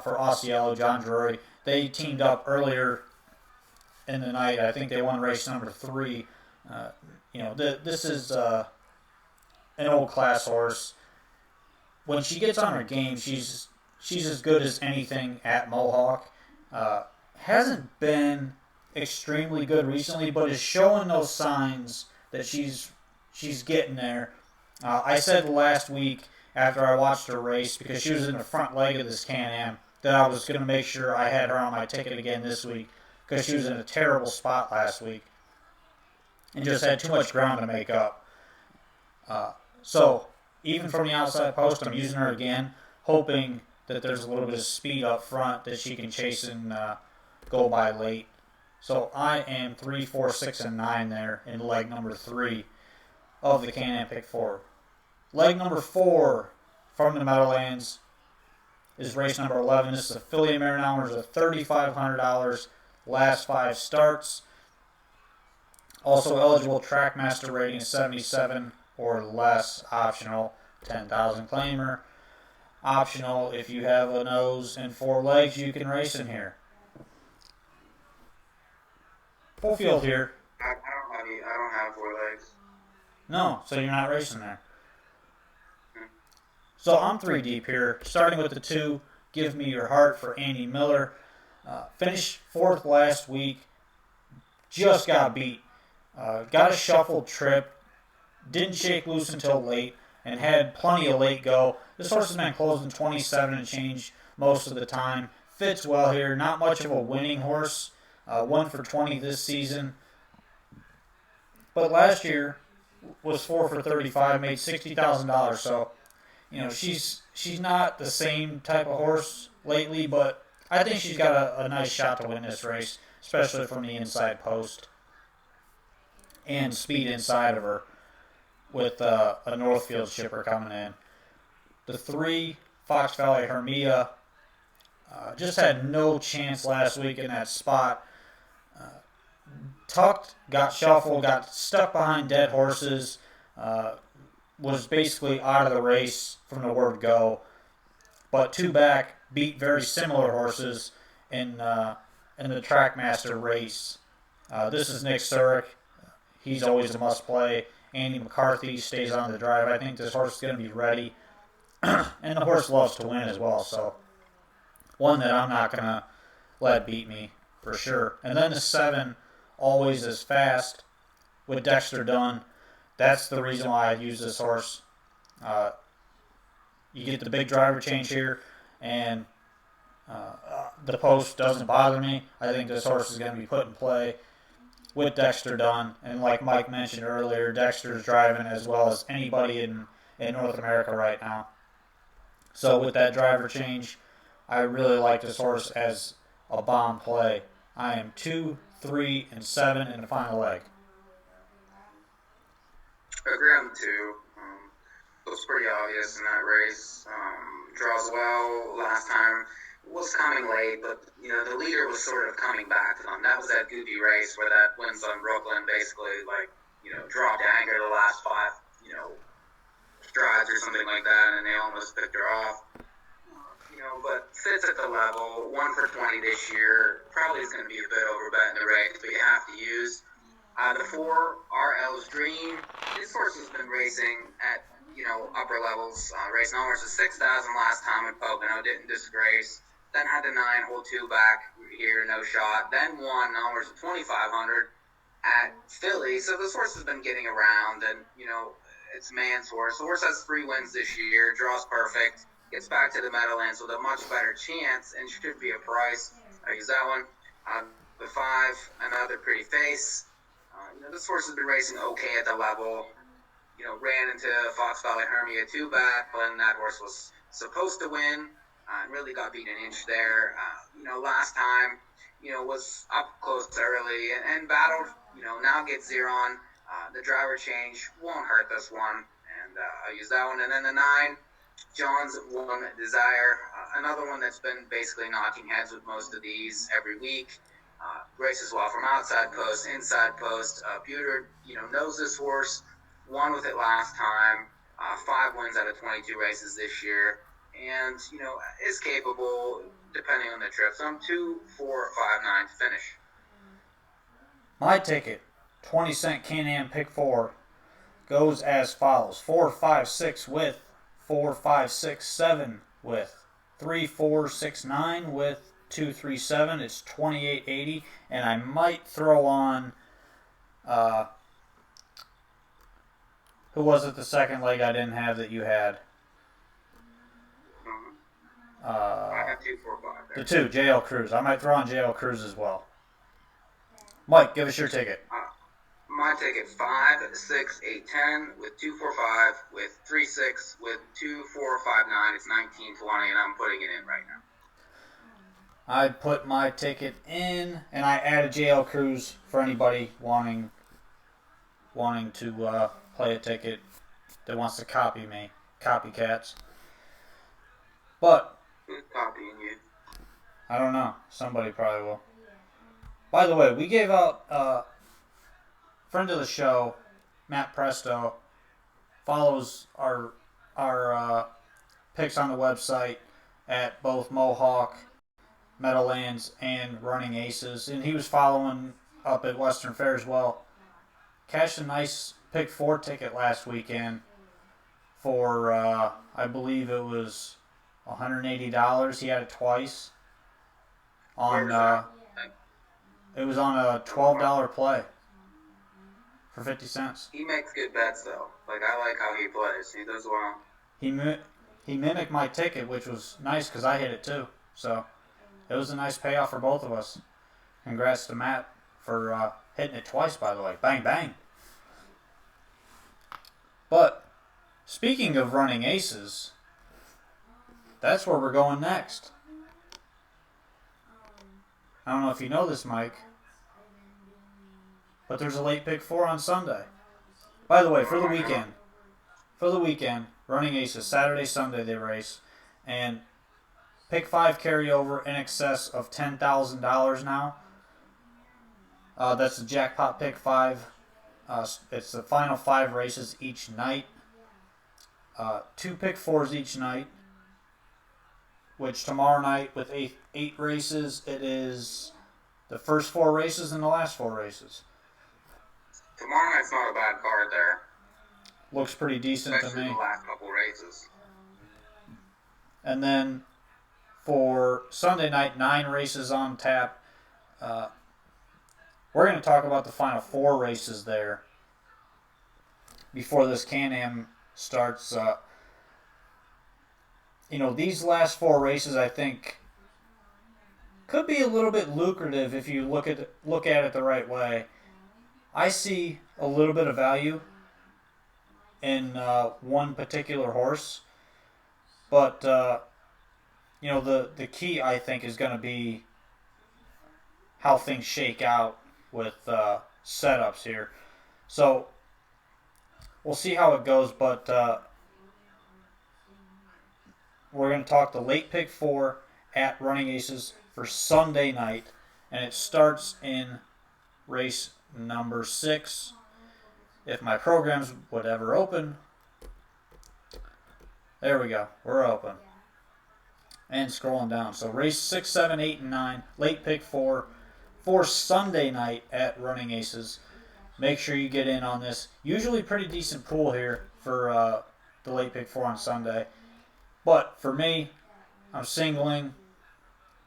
Speaker 4: for Osceola, John Drury. They teamed up earlier in the night. I think they won race number 3. This is an old class horse. When she gets on her game, she's as good as anything at Mohawk. Hasn't been extremely good recently, but is showing those signs that she's getting there. I said last week after I watched her race, because she was in the front leg of this Can-Am, that I was going to make sure I had her on my ticket again this week, because she was in a terrible spot last week and just had too much ground to make up. So even from the outside post, I'm using her again, hoping that there's a little bit of speed up front that she can chase and go by late. So I am 3, 4, 6, and 9 there in leg number 3 of the Can-Am Pick 4. Leg number 4 from the Meadowlands is race number 11. This is affiliate mare numbers of $3,500, last 5 starts. Also eligible Trackmaster rating is 77 or less, optional 10,000 claimer. Optional if you have a nose and 4 legs, you can race in here. Full field here.
Speaker 7: I don't have 4 legs.
Speaker 4: No, so you're not racing there. So I'm 3 deep here, starting with the 2, Give Me Your Heart for Andy Miller. Finished 4th last week, just got beat. Got a shuffled trip, didn't shake loose until late, and had plenty of late go. This horse has been closing 27 and change most of the time. Fits well here, not much of a winning horse. 1 for 20 this season. But last year was 4 for 35, made $60,000. So, she's not the same type of horse lately, but I think she's got a nice shot to win this race, especially from the inside post and speed inside of her with a Northfield shipper coming in. The 3, Fox Valley Hermia, just had no chance last week in that spot. Tucked, got shuffled, got stuck behind dead horses, was basically out of the race from the word go. But 2 back beat very similar horses in the Trackmaster race. This is Nick Surik. He's always a must play. Andy McCarthy stays on the drive. I think this horse is going to be ready. And the horse loves to win as well. So one that I'm not going to let beat me for sure. And then the 7, Always As Fast with Dexter Dunn. That's the reason why I use this horse. You get the big driver change here, and the post doesn't bother me. I think this horse is going to be put in play with Dexter Dunn. And like Mike mentioned earlier, Dexter's driving as well as anybody in North America right now. So with that driver change, I really like this horse as a bomb play. I am 2, 3, and 7 in the final leg.
Speaker 7: Agree on the 2. It was pretty obvious in that race. Draws well last time. Was coming late, but the leader was sort of coming back to them. That was that goofy race where that wins on Brooklyn basically dropped anchor the last 5 strides or something like that, and they almost picked her off. But fits at the level. 1 for 20 this year. Probably is going to be a bit overbet in the race, but you have to use. The 4, RL's Dream. This horse has been racing at upper levels. Race numbers was 6,000 last time at Pocono, didn't disgrace. Then had the 9, hold 2 back here, no shot. Then won numbers of 2,500 at Philly. So this horse has been getting around, and it's man's horse. The horse has 3 wins this year, draws perfect. Gets back to the Meadowlands with a much better chance and should be a price. I use that one. The 5, Another Pretty Face. This horse has been racing okay at the level. Ran into Fox Valley Hermia 2 back when that horse was supposed to win. And really got beat an inch there. Last time, was up close early and battled. Now gets 0 on. The driver change won't hurt this one. And I'll use that one. And then the 9. John's One Desire, another one that's been basically knocking heads with most of these every week. Race as well from outside post, inside post. Buter, knows this horse, won with it last time, 5 wins out of 22 races this year, and, is capable, depending on the trip. So I'm 2, 4, 5, 9 to finish.
Speaker 4: My ticket, 20-cent Can-Am Pick 4, goes as follows. 4, 5, 6 with, 4, 5, 6, 7 with, 3, 4, 6, 9 with, 2, 3, 7. It's 28.80, and I might throw on. Who was it? The second leg I didn't have that you had.
Speaker 7: I have 2, 4, 5 there.
Speaker 4: The 2, JL Cruz. I might throw on JL Cruz as well. Mike, give us your ticket.
Speaker 7: My ticket 5, 6, 8, 10 with 2, 4, 5 with 3, 6 with 2, 4, 5, 9. It's 19.20, and I'm putting it in right now.
Speaker 4: I put my ticket in, and I added JL Cruz for anybody wanting to play a ticket that wants to copy me. Copycats. But
Speaker 7: Who's copying you?
Speaker 4: I don't know. Somebody probably will. By the way, we gave out friend of the show, Matt Presto, follows our picks on the website at both Mohawk, Meadowlands, and Running Aces, and he was following up at Western Fair as well. Cashed a nice Pick 4 ticket last weekend for I believe it was $180. He had it twice on. It was on a $12 play for 50 cents.
Speaker 7: He makes good bets though. Like I like how he plays. He does well.
Speaker 4: He mimicked my ticket, which was nice because I hit it too. So it was a nice payoff for both of us. Congrats to Matt for hitting it twice, by the way. Bang, bang. But speaking of running aces, that's where we're going next. I don't know if you know this, Mike, but there's a late pick 4 on Sunday. By the way, for the weekend, running aces, Saturday, Sunday they race, and pick 5 carryover in excess of $10,000 now. That's the jackpot pick 5. It's the final 5 races each night. 2 pick 4s each night. Which tomorrow night with 8 races, it is the first 4 races and the last 4 races.
Speaker 7: Tomorrow night's not a bad card there.
Speaker 4: Looks pretty decent
Speaker 7: Especially
Speaker 4: to me.
Speaker 7: the last couple races.
Speaker 4: And then for Sunday night, 9 races on tap. We're going to talk about the final 4 races there before this Can-Am starts. These last 4 races, I think, could be a little bit lucrative if you look at it the right way. I see a little bit of value in one particular horse, but the key, I think, is going to be how things shake out with setups here. So we'll see how it goes, but we're going to talk the late pick 4 at Running Aces for Sunday night, and it starts in race number 6. If my programs would ever open. There we go. We're open. And scrolling down. So race 6, 7, 8, and 9. Late pick 4 for Sunday night at Running Aces. Make sure you get in on this. Usually pretty decent pool here for the late pick 4 on Sunday. But for me, I'm singling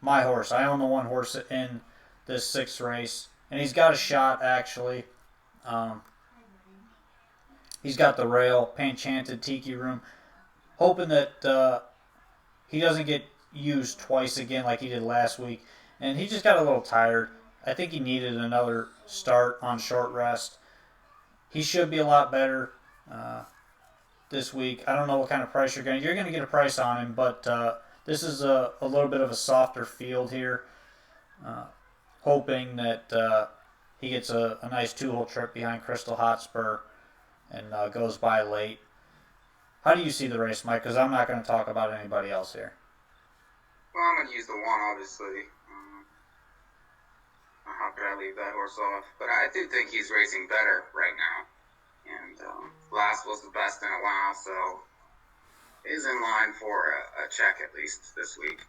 Speaker 4: my horse. I own the one horse in this 6th race. And he's got a shot, actually. He's got the rail, Enchanted Tiki Room. Hoping that he doesn't get used twice again like he did last week. And he just got a little tired. I think he needed another start on short rest. He should be a lot better this week. I don't know what kind of price you're going to get a price on him, but this is a little bit of a softer field here. Hoping that he gets a nice 2-hole trip behind Crystal Hotspur and goes by late. How do you see the race, Mike? Because I'm not going to talk about anybody else here.
Speaker 7: Well, I'm going to use the 1, obviously. could I leave that horse off? But I do think he's racing better right now. And last was the best in a while, so is in line for a check at least this week.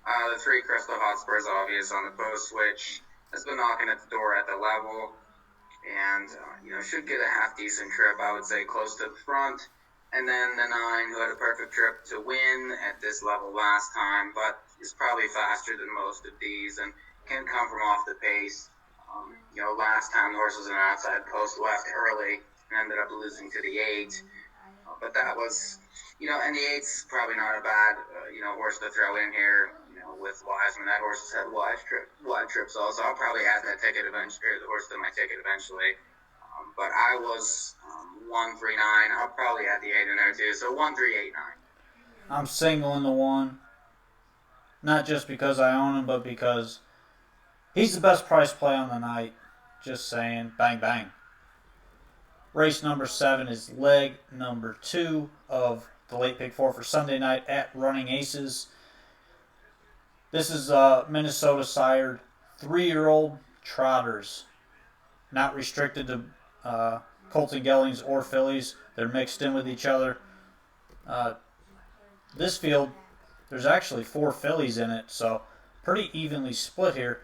Speaker 7: The 3 Crystal Hotspur is obvious on the post switch. Has been knocking at the door at the level. And, should get a half-decent trip, I would say, close to the front. And then the 9, who had a perfect trip to win at this level last time, but is probably faster than most of these and can come from off the pace. Last time the horse was an outside post left early and ended up losing to the 8. But that was, and the 8's probably not a bad, horse to throw in here, with Wiseman. That horse has had wide trips also. I'll probably add that ticket eventually, or the horse to my ticket eventually. But I was 139. I'll probably add the 8 in there too. So 1389.
Speaker 4: I'm singling the 1. Not just because I own him, but because he's the best price play on the night. Just saying. Bang, bang. Race number 7 is leg number 2 of the late pick 4 for Sunday night at Running Aces. This is Minnesota sired 3-year-old trotters. Not restricted to Colton Gellings or fillies. They're mixed in with each other. This field, there's actually 4 fillies in it, so pretty evenly split here.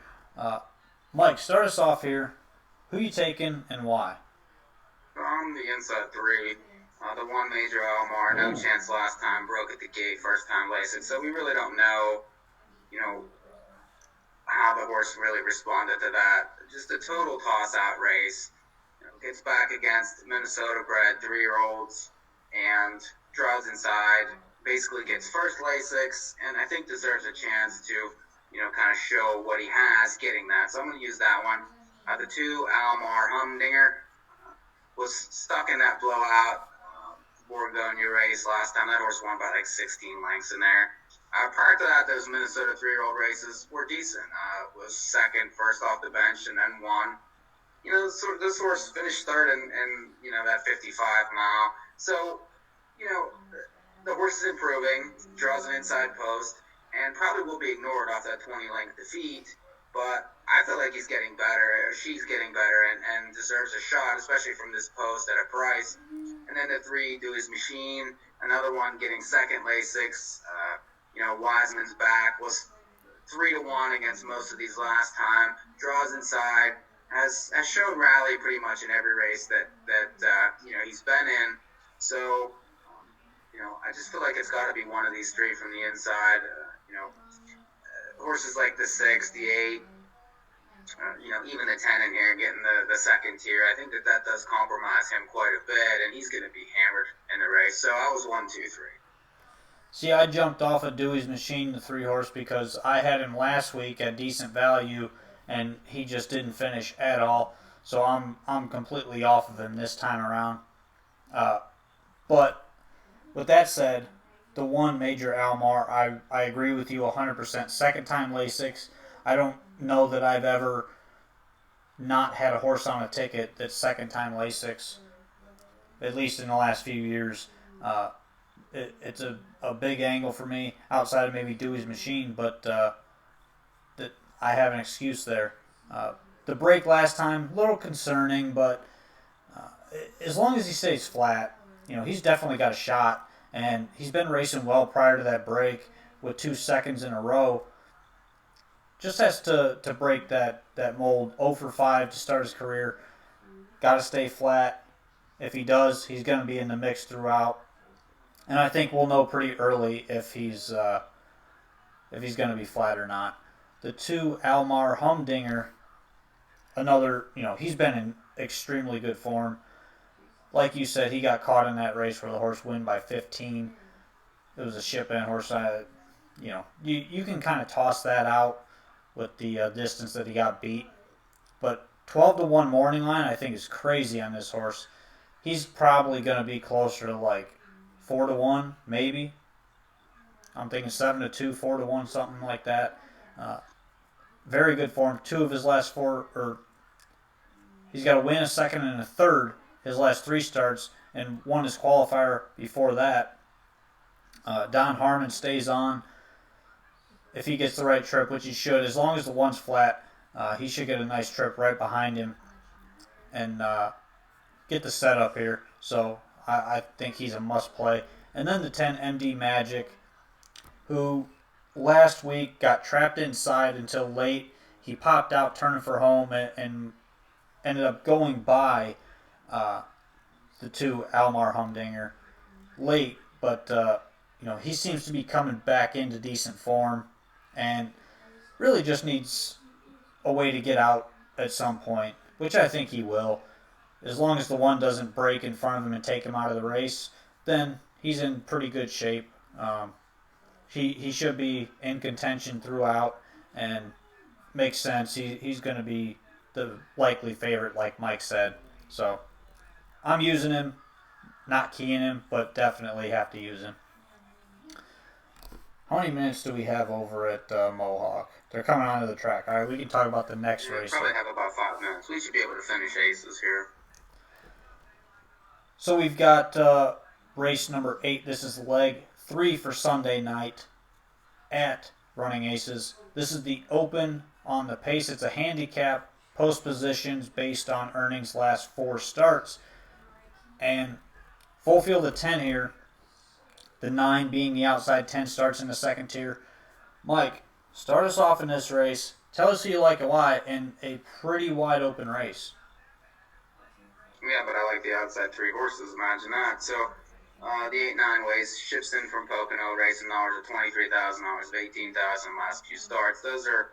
Speaker 4: Mike, start us off here. Who you taking and why?
Speaker 7: I'm the inside 3. The 1 Major Almar, no chance last time, broke at the gate first time Lasik. So we really don't know, how the horse really responded to that. Just a total toss-out race. Gets back against Minnesota-bred 3-year-olds and draws inside. Basically gets first Lasix, and I think deserves a chance to, kind of show what he has getting that. So I'm going to use that one. The 2 Almar Humdinger was stuck in that blowout Bourgogne race last time. That horse won by like 16 lengths in there. Prior to that, those Minnesota 3-year-old races were decent. Was second, first off the bench, and then won. This horse finished third in that 55 mile. So, the horse is improving, draws an inside post, and probably will be ignored off that 20-length defeat. But I feel like he's getting better, or she's getting better, and deserves a shot, especially from this post at a price. And then the 3, Dewey's Machine, another one getting second Lasix. Wiseman's back, was 3-1 against most of these last time. Draws inside, has shown rally pretty much in every race that he's been in. So, I just feel like it's got to be one of these 3 from the inside. Horses like the 6, the 8, even the 10 in here getting the second tier. I think that does compromise him quite a bit, and he's going to be hammered in the race. So I was 1, 2, 3.
Speaker 4: See, I jumped off of Dewey's Machine, the 3-horse, because I had him last week at decent value, and he just didn't finish at all. So I'm completely off of him this time around. But with that said, the 1 Major Almar, I agree with you 100%. Second time Lasix. I don't know that I've ever not had a horse on a ticket that's second time Lasix, at least in the last few years. It's a big angle for me outside of maybe Dewey's Machine, but that I have an excuse there. The break last time, a little concerning, but as long as he stays flat, he's definitely got a shot, and he's been racing well prior to that break with 2 seconds in a row. Just has to break that mold. 0 for 5 to start his career. Got to stay flat. If he does, he's going to be in the mix throughout. And I think we'll know pretty early if he's going to be flat or not. The 2 Almar Humdinger, another, he's been in extremely good form. Like you said, he got caught in that race where the horse won by 15. It was a ship-in horse. You can kind of toss that out with the distance that he got beat. But 12-1 morning line, I think, is crazy on this horse. He's probably going to be closer to like 4-1, maybe. I'm thinking 7-2, 4-1, something like that. Very good form. 2 of his last 4, or he's got a win, a second, and a third his last 3 starts, and won his qualifier before that. Don Harmon stays on if he gets the right trip, which he should, as long as the 1's flat. He should get a nice trip right behind him and get the setup here. So I think he's a must play. And then the 10 MD Magic, who last week got trapped inside until late. He popped out turning for home and ended up going by the 2 Almar Humdinger late. But, he seems to be coming back into decent form and really just needs a way to get out at some point, which I think he will. As long as the one doesn't break in front of him and take him out of the race, then he's in pretty good shape. He should be in contention throughout and makes sense. He's going to be the likely favorite, like Mike said. So I'm using him, not keying him, but definitely have to use him. How many minutes do we have over at Mohawk? They're coming onto the track. All right, we can talk about the next race.
Speaker 7: We probably have about 5 minutes. We should be able to finish aces here.
Speaker 4: So we've got race number 8. This is leg 3 for Sunday night at Running Aces. This is the Open on the Pace. It's a handicap, post positions based on earnings last 4 starts. And full field of 10 here. The 9 being the outside 10 starts in the second tier. Mike, start us off in this race. Tell us who you like and why in a pretty wide open race.
Speaker 7: Yeah, but I like the outside 3 horses. Imagine that. So the 8-9 ways ships in from Pocono, racing dollars of $23,000, of $18,000 last few starts. Those are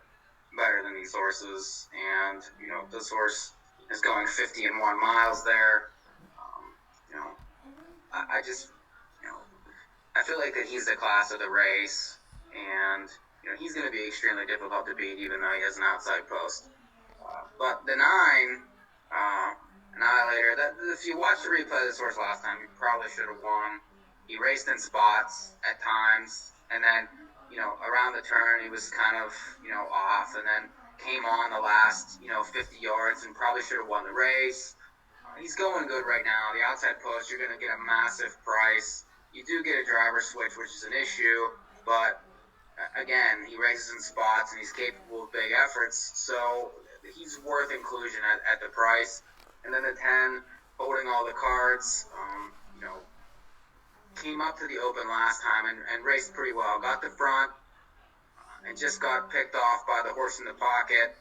Speaker 7: better than these horses, and this horse is going 51 miles there. I just I feel like that he's the class of the race, and he's going to be extremely difficult to beat, even though he has an outside post. But the 9, Annihilator, if you watched the replay of this horse last time, he probably should have won. He raced in spots at times, and then around the turn he was kind of off, and then came on the last 50 yards and probably should have won the race. He's going good right now. The outside post, you're going to get a massive price. You do get a driver switch, which is an issue, but again, he races in spots and he's capable of big efforts, so he's worth inclusion at the price. And then the 10, holding all the cards, came up to the Open last time and raced pretty well. Got the front and just got picked off by the horse in the pocket.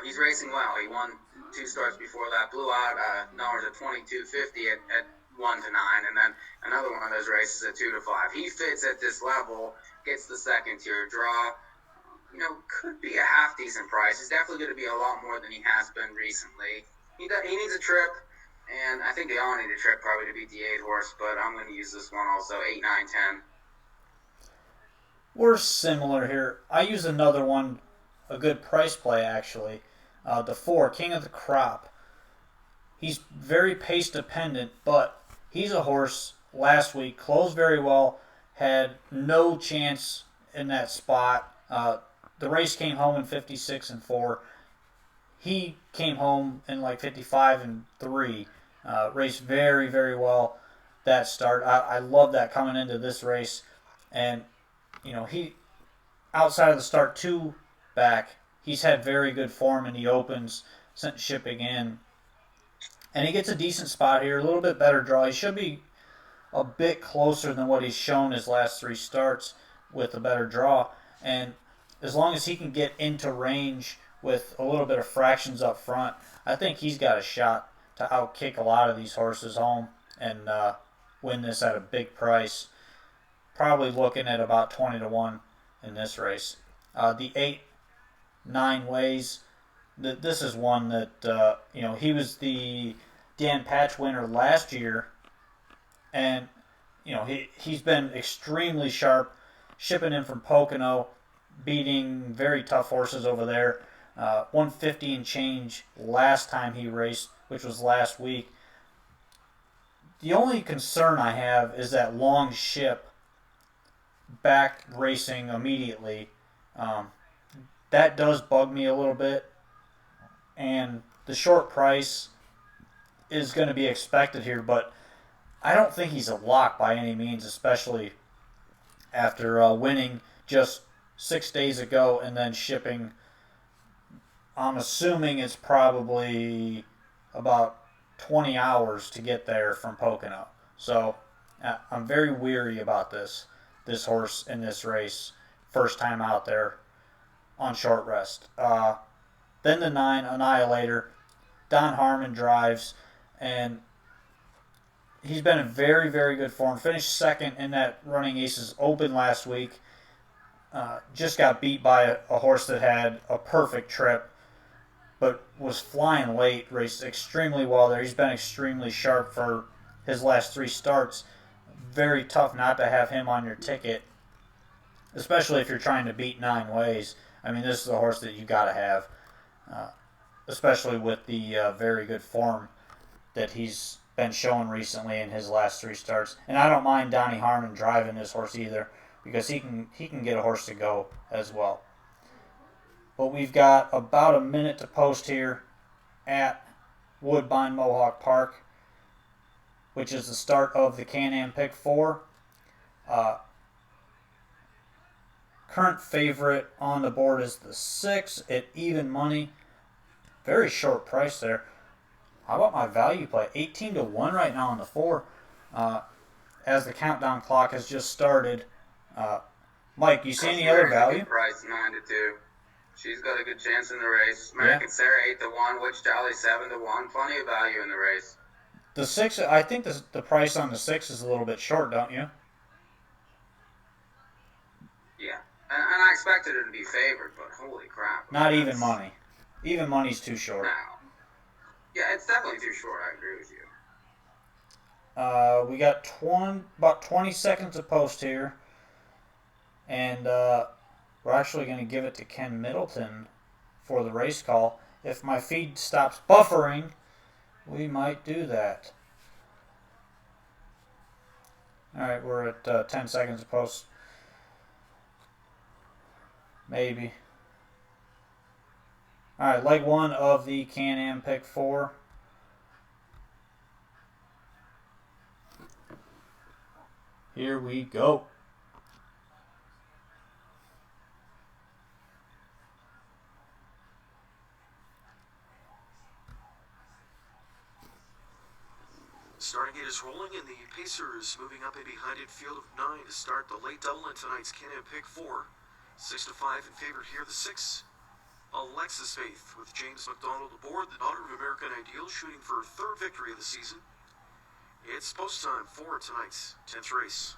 Speaker 7: He's racing well. He won 2 starts before that, blew out numbers at 22.50 at 1 to 9, and then another one of those races at 2 to 5. He fits at this level, gets the second tier draw. Could be a half decent price. He's definitely going to be a lot more than he has been recently. He needs a trip, and I think they all need a trip probably to beat the 8 horse, but I'm going to use this one also, 8, 9, 10.
Speaker 4: We're similar here. I use another one, a good price play actually. The 4, King of the Crop. He's very pace dependent, but he's a horse last week, closed very well, had no chance in that spot. The race came home in 56-4. He came home in like 55-3. Raced very, very well that start. I love that coming into this race. And, he, outside of the start 2 back, he's had very good form in the Opens, sent shipping in. And he gets a decent spot here, a little bit better draw. He should be a bit closer than what he's shown his last 3 starts with a better draw. And as long as he can get into range with a little bit of fractions up front, I think he's got a shot to outkick a lot of these horses home and win this at a big price. Probably looking at about 20 to 1 in this race. The 8-9 ways. This is one that, he was the Dan Patch winner last year. And, he's been extremely sharp, shipping in from Pocono, beating very tough horses over there. 150 and change last time he raced, which was last week. The only concern I have is that long ship back racing immediately. That does bug me a little bit. And the short price is going to be expected here, but I don't think he's a lock by any means, especially after winning just 6 days ago and then shipping I'm assuming it's probably about 20 hours to get there from Pocono. So I'm very weary about this horse in this race. First time out there on short rest. Then the 9, Annihilator. Don Harmon drives, and he's been in very, very good form. Finished second in that Running Aces Open last week. Just got beat by a horse that had a perfect trip, but was flying late. Raced extremely well there. He's been extremely sharp for his last 3 starts. Very tough not to have him on your ticket, especially if you're trying to beat 9 ways. I mean, this is a horse that you got to have, especially with the very good form that he's been showing recently in his last 3 starts. And I don't mind Donnie Harmon driving this horse either, because he can get a horse to go as well. But we've got about a minute to post here at Woodbine Mohawk Park, which is the start of the Can-Am Pick 4. Current favorite on the board is the 6 at even money. Very short price there. How about my value play? 18-1 right now on the 4. As the countdown clock has just started. Mike, you see any other value?
Speaker 7: Price 9-2. She's got a good chance in the race. American Sarah 8-1. Witch Dolly 7-1. Plenty of value in the race.
Speaker 4: The 6, I think the price on the 6 is a little bit short, don't you?
Speaker 7: Yeah, and I expected her to be favored, but holy crap.
Speaker 4: Not even money. Even money's too short.
Speaker 7: No. Yeah, it's definitely too short. I agree with you.
Speaker 4: We got about 20 seconds to post here. And we're actually going to give it to Ken Middleton for the race call. If my feed stops buffering, we might do that. Alright, we're at 10 seconds to post. Maybe. Alright, leg 1 of the Can-Am Pick 4. Here we go.
Speaker 8: Starting gate is rolling, and the pacer is moving up in behind it. Field of 9 to start the late double in tonight's Can-Am Pick 4. 6-5 in favorite here. The 6, Alexis Faith, with James McDonald aboard, the daughter of American Ideal, shooting for her 3rd victory of the season. It's post time for tonight's 10th race.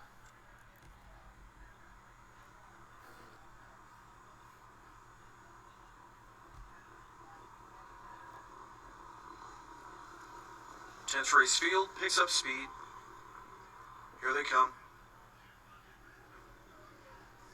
Speaker 8: Tenth race field picks up speed. Here they come.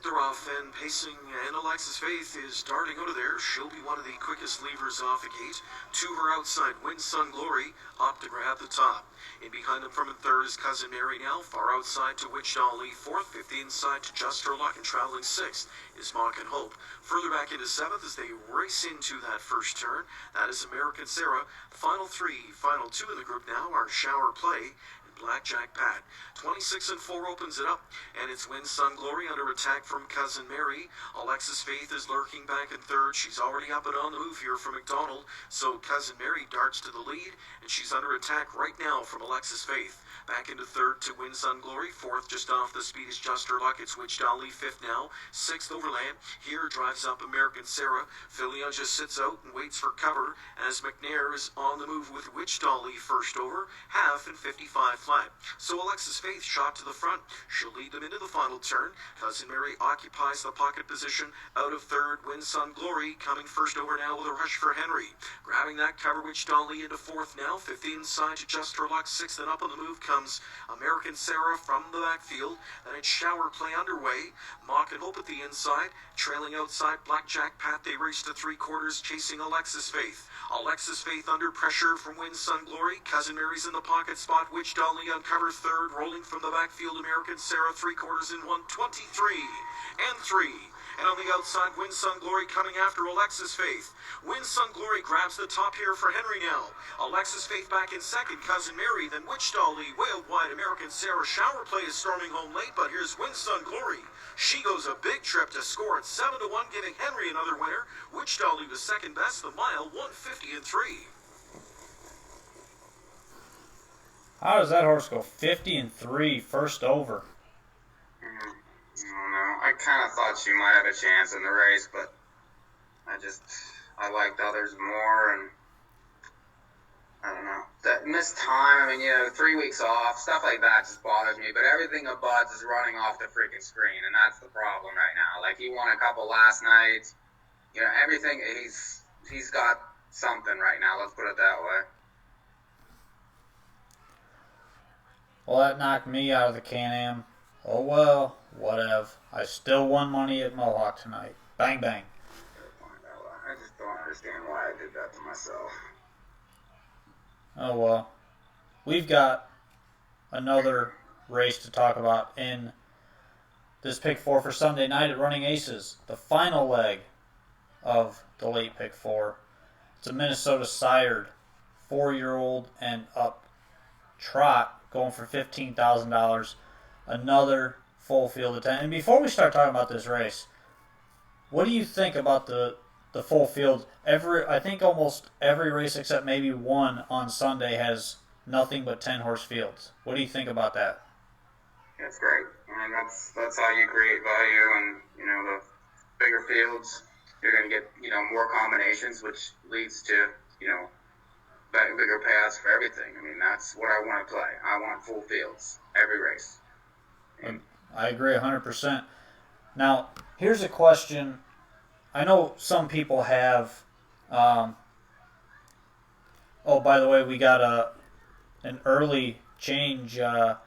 Speaker 8: They're off and pacing, and Alexis Faith is darting out of there. She'll be one of the quickest levers off the gate. To her outside, Win Sun Glory, up to grab the top. In behind them from in 3rd is Cousin Mary now. Far outside to Witch Dolly, 4th. 5th inside to Just Her Luck, and traveling 6th is Mock and Hope. Further back into 7th as they race into that first turn. That is American Sarah. Final 3, final 2 in the group now are Shower Play Blackjack Pat. 26-4 opens it up, and it's Win Sun Glory under attack from Cousin Mary. Alexis Faith is lurking back in 3rd. She's already up and on the move here from McDonald, so Cousin Mary darts to the lead, and she's under attack right now from Alexis Faith. Back into 3rd to Win Sun Glory. 4th just off the speed is Just Her Luck. It's Witch Dolly. 5th now. 6th Overland. Here drives up American Sarah. Filion just sits out and waits for cover as McNair is on the move with Witch Dolly first over. Half and 55 flat. So Alexis Faith shot to the front. She'll lead them into the final turn. Cousin Mary occupies the pocket position out of 3rd. Win Sun Glory coming first over now with a rush for Henry. Grabbing that cover, Witch Dolly into 4th now. 5th inside to Just Her Luck. 6th and up on the move comes American Sarah from the backfield. Then it's Shower Play underway. Mock and Hope at the inside. Trailing outside Blackjack Pat. They race to 3/4 chasing Alexis Faith. Alexis Faith under pressure from Win Sun Glory. Cousin Mary's in the pocket spot. Witch Dolly on cover 3rd. Rolling from the backfield American Sarah 3/4 in 1:23 and 3. And on the outside, Win Sun Glory coming after Alexis Faith. Win Sun Glory grabs the top here for Henry now. Alexis Faith back in 2nd, Cousin Mary, then Witch Dolly, wailed wide American second, Sarah Showerplay is storming home late, but here's Winsun Glory. She goes a big trip to score at 7-1, giving Henry another winner. Wichita lead was second best, the mile 150-3.
Speaker 4: How does that horse go 50-3 first over?
Speaker 7: I don't know. I kind of thought she might have a chance in the race, but I liked others more, and I don't know. That missed time, 3 weeks off, stuff like that just bothers me. But everything of Bud's is running off the freaking screen, and that's the problem right now. Like, he won a couple last night. Everything, he's got something right now, let's put it that way.
Speaker 4: Well, that knocked me out of the Can-Am. Oh well, whatever. I still won money at Mohawk tonight. Bang, bang.
Speaker 7: I just don't understand why I did that to myself.
Speaker 4: Oh well. We've got another race to talk about in this Pick 4 for Sunday night at Running Aces. The final leg of the late Pick 4. It's a Minnesota sired 4-year-old and up trot going for $15,000. Another full field of 10. And before we start talking about this race, what do you think about the full field? I think almost every race except maybe one on Sunday has nothing but 10-horse fields. What do you think about that?
Speaker 7: That's great. That's how you create value, and the bigger fields, you're going to get more combinations, which leads to bigger paths for everything. That's what I want to play. I want full fields every race.
Speaker 4: I agree 100%. Now, here's a question. I know some people have. Oh, by the way, we got an early change. The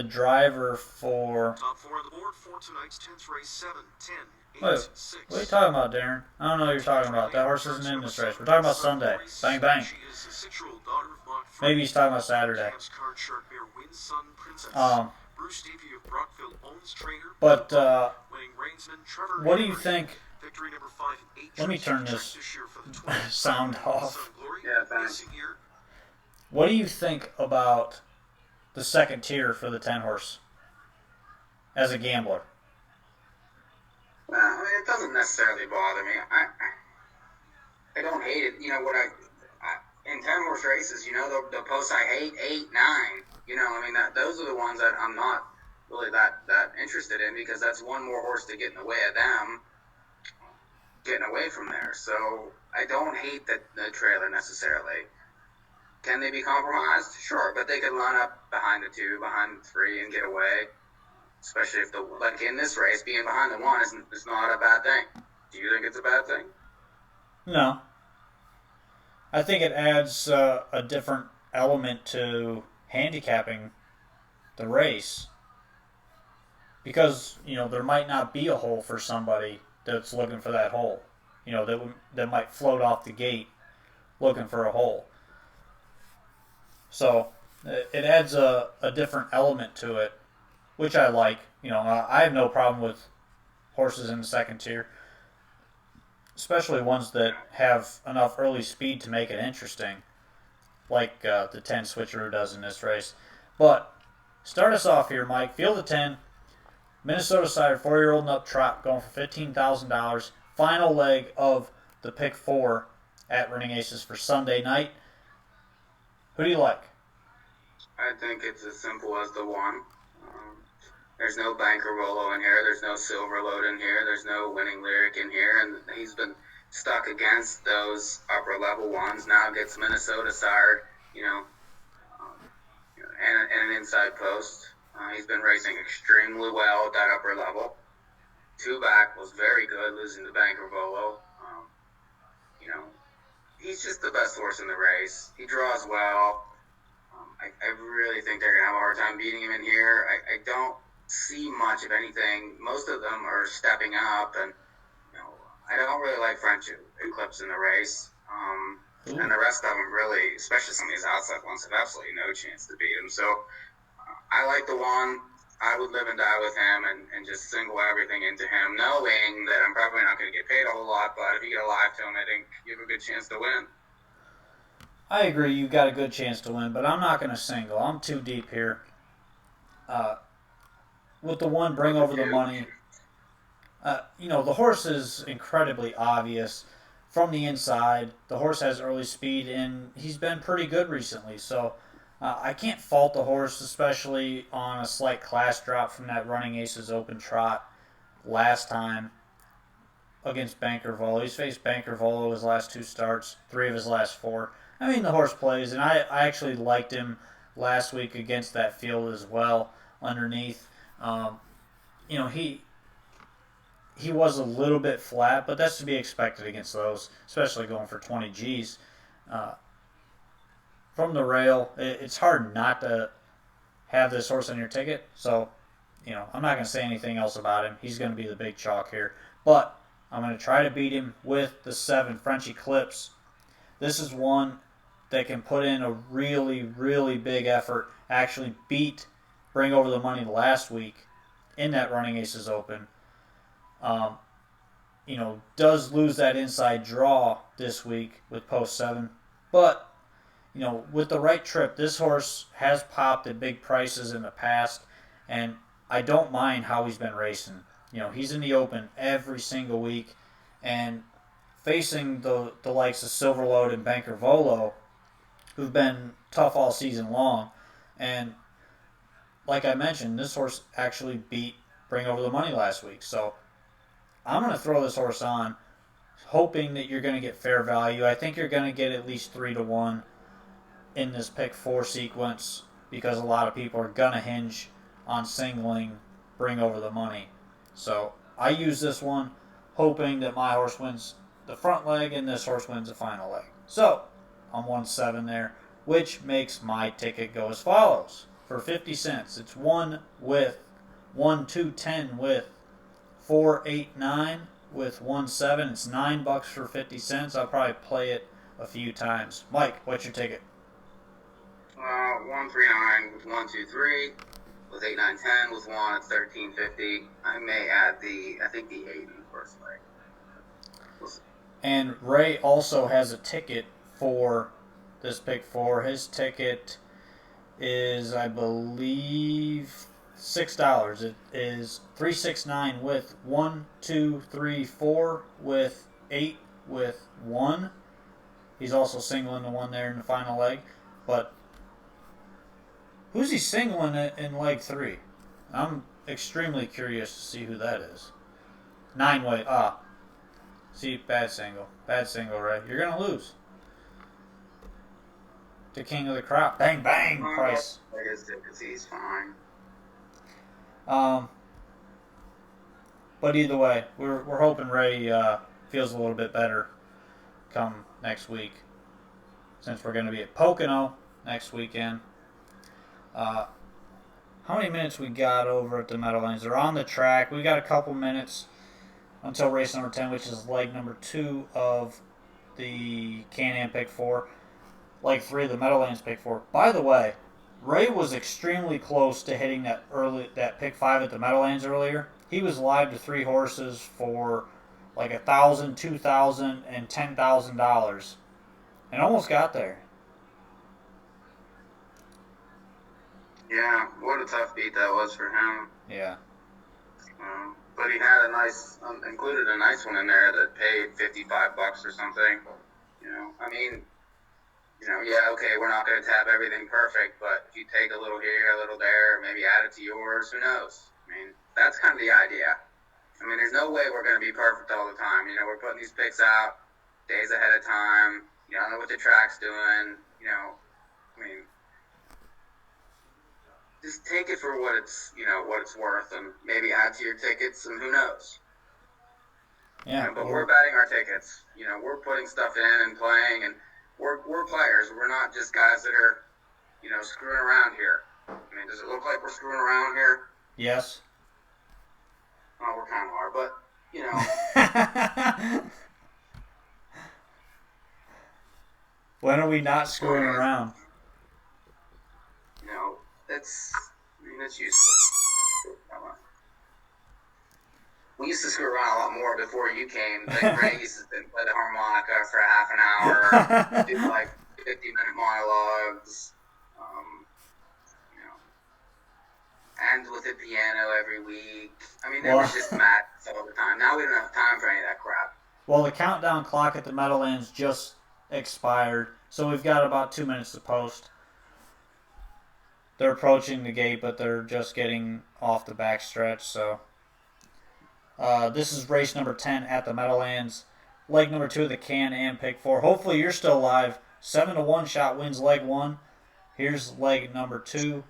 Speaker 4: driver for.
Speaker 8: Top 4 on the board for tonight's 10th race: 7, 10, 8,
Speaker 4: Wait,
Speaker 8: 6.
Speaker 4: what are you talking about, Darren? I don't know what you're talking about. That horse isn't in this race. We're talking about Sunday. Bang, bang.
Speaker 8: She is a 6-year-old daughter of Mock
Speaker 4: Maybe he's talking about Saturday.
Speaker 8: Cam's card shark mare Winsun Princess. Bruce Stevie of Brockville owns trainer.
Speaker 4: But
Speaker 8: Winning reinsman Trevor
Speaker 4: what do you
Speaker 8: Henry.
Speaker 4: think?
Speaker 8: Victory number 5 and 8.
Speaker 4: Let me turn this
Speaker 8: year for the 20th
Speaker 4: sound off.
Speaker 8: Winsun Glory
Speaker 7: Yeah, thanks.
Speaker 8: racing year.
Speaker 4: What do you think about the second tier for the 10-horse as a gambler?
Speaker 7: Well, it doesn't necessarily bother me. I don't hate it. In 10-horse races, the posts I hate, 8, 9. Those are the ones that I'm not really that interested in, because that's one more horse to get in the way of them getting away from there. So I don't hate the trailer necessarily. Can they be compromised? Sure, but they could line up behind the 2, behind the 3, and get away. Especially if like in this race, being behind the 1 is not a bad thing. Do you think it's a bad thing?
Speaker 4: No. I think it adds a different element to handicapping the race, because there might not be a hole for somebody that's looking for that hole. That might float off the gate looking for a hole. So it adds a different element to it, which I like. I have no problem with horses in the second tier, especially ones that have enough early speed to make it interesting, like the 10 switcheroo does in this race. But start us off here, Mike. Field of 10, Minnesota sire, 4-year-old and up trot, going for $15,000. Final leg of the Pick 4 at Running Aces for Sunday night. Who do you like?
Speaker 7: I think it's as simple as the 1. There's no Banker Rolo in here. There's no Silver Load in here. There's no Winning Lyric in here. And he's been stuck against those upper level ones. Now gets Minnesota sired, and an inside post. He's been racing extremely well at that upper level. 2-back was very good, losing to Banker Rolo. He's just the best horse in the race. He draws well. I really think they're going to have a hard time beating him in here. I don't see much of anything. Most of them are stepping up, and I don't really like French Eclipse in the race. And the rest of them really, especially some of these outside ones, have absolutely no chance to beat him. So I like the 1. I would live and die with him and just single everything into him, knowing that I'm probably not going to get paid a whole lot, but if you get a live to him, I think you have a good chance to win.
Speaker 4: I agree, you've got a good chance to win, but I'm not going to single. I'm too deep here. with the one bring over the money, the horse is incredibly obvious from the inside. The horse has early speed, and he's been pretty good recently. So I can't fault the horse, especially on a slight class drop from that Running Aces Open trot last time against Banker Volo. He's faced Banker Volo his last 2 starts, 3 of his last 4. I mean, the horse plays, and I actually liked him last week against that field as well underneath. He was a little bit flat, but that's to be expected against those, especially going for 20 Gs. From the rail, it's hard not to have this horse on your ticket. So, I'm not going to say anything else about him. He's going to be the big chalk here. But I'm going to try to beat him with the 7 French Eclipse. This is one that can put in a really, really big effort, actually bring over the money last week in that Running Aces Open. Does lose that inside draw this week with post 7. But, with the right trip, this horse has popped at big prices in the past, and I don't mind how he's been racing. He's in the Open every single week, and facing the likes of Silverlode and Banker Volo, who've been tough all season long. And like I mentioned, this horse actually beat Bring Over the Money last week. So I'm going to throw this horse on, hoping that you're going to get fair value. I think you're going to get at least 3-1 in this pick 4 sequence, because a lot of people are going to hinge on singling Bring Over the Money. So I use this one, hoping that my horse wins the front leg and this horse wins the final leg. So I'm 1-7 there, which makes my ticket go as follows. For 50 cents, it's 1 with 1, 2, 10 with 4, 8, 9 with 1, 7. It's $9 for 50 cents. I'll probably play it a few times. Mike, what's your ticket?
Speaker 7: 1, 3, 9 with 1, 2, 3 with 8, 9, 10 with 1. It's $13.50. I may add the 8 in the first leg.
Speaker 4: And Ray also has a ticket for this pick 4. His ticket is, I believe, $6. It is 369 with 1, 2, 3, 4 with 8 with 1. He's also singling the 1 there in the final leg. But who's he singling in leg 3? I'm extremely curious to see who that is. 9-way. See, bad single. Bad single, Ray. You're going to lose. The king of the crop. Bang, bang, Price.
Speaker 7: I guess he's fine.
Speaker 4: But either way, we're hoping Ray feels a little bit better come next week, since we're going to be at Pocono next weekend. How many minutes we got over at the Meadowlands? They're on the track. We got a couple minutes until race number 10, which is leg number 2 of the Can-Am pick 4. Leg 3 of the Meadowlands pick 4. By the way, Ray was extremely close to hitting that pick 5 at the Meadowlands earlier. He was live to 3 horses for like $1,000, $2,000, and $10,000, and almost got there.
Speaker 7: Yeah, what a tough beat that was for him.
Speaker 4: Yeah.
Speaker 7: But he had included a nice one in there that paid $55 or something. Yeah, okay, we're not going to tap everything perfect, but if you take a little here, a little there, maybe add it to yours, who knows? That's kind of the idea. There's no way we're going to be perfect all the time. We're putting these picks out days ahead of time. You don't know what the track's doing. Just take it for what it's worth, and maybe add to your tickets, and who knows?
Speaker 4: Yeah.
Speaker 7: But we're betting our tickets. We're putting stuff in and playing, and we're players. We're not just guys that are, screwing around here. Does it look like we're screwing around here?
Speaker 4: Yes.
Speaker 7: Oh, we kind of are, but,
Speaker 4: When are we not screwing around?
Speaker 7: It's useful. We used to screw around a lot more before you came. Ray used to play the harmonica for half an hour, do 50-minute monologues, ends with a piano every week. I mean, there was just mats all the time. Now we don't have time for any of that crap.
Speaker 4: Well, the countdown clock at the Meadowlands just expired, so we've got about 2 minutes to post. They're approaching the gate, but they're just getting off the backstretch, so... this is race number 10 at the Meadowlands. Leg number 2 of the Can-Am Pick 4. Hopefully you're still alive. 7-1 shot wins leg 1. Here's leg number 2.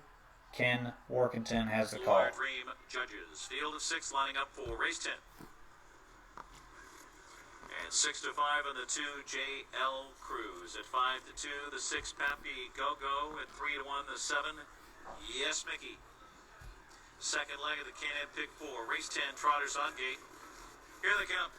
Speaker 4: Ken Workington has the call.
Speaker 8: Dream judges. Field of 6 lining up for race 10. And 6-5 on the 2, J.L. Cruz. At 5-2, the 6, Pappy Go-Go. At 3-1, the 7, Yes Mickey. Second leg of the Can-Am Pick 4. Race 10, Trotters on gate. Here they come.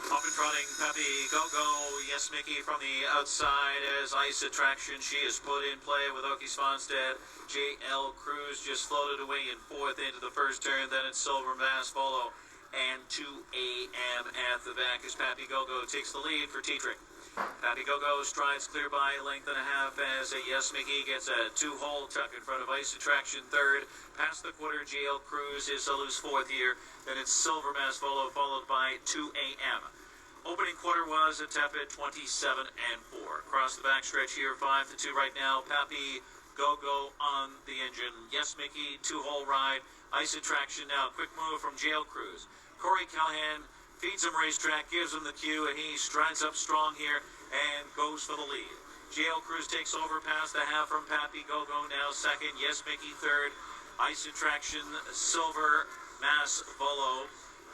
Speaker 8: Off and trotting, Peppy Go-Go, Yes Mickey from the outside as Ice Attraction. She is put in play with Okie Svanstead. J.L. Cruz just floated away in 4th into the first turn. Then it's Silver Mass Polo and 2 a.m. at the back as Pappy Go-Go takes the lead for Tetrick. Pappy Go-Go strides clear by length and a half as Yes Mickey gets a 2-hole tuck in front of Ice Attraction third. Past the quarter, J.L. Cruz is a loose 4th here. Then it's Silver Mass Polo followed by 2 a.m. Opening quarter was a tepid 27-4. Across the backstretch here, 5-2 right now. Pappy Go-Go on the engine. Yes Mickey, 2-hole ride. Ice Attraction now. Quick move from J.L. Cruz. Corey Callahan feeds him racetrack, gives him the cue, and he strides up strong here and goes for the lead. J.L. Cruz takes over past the half from Pappy Go-Go now second. Yes Mickey third. Ice Attraction, Silver Mass Volo.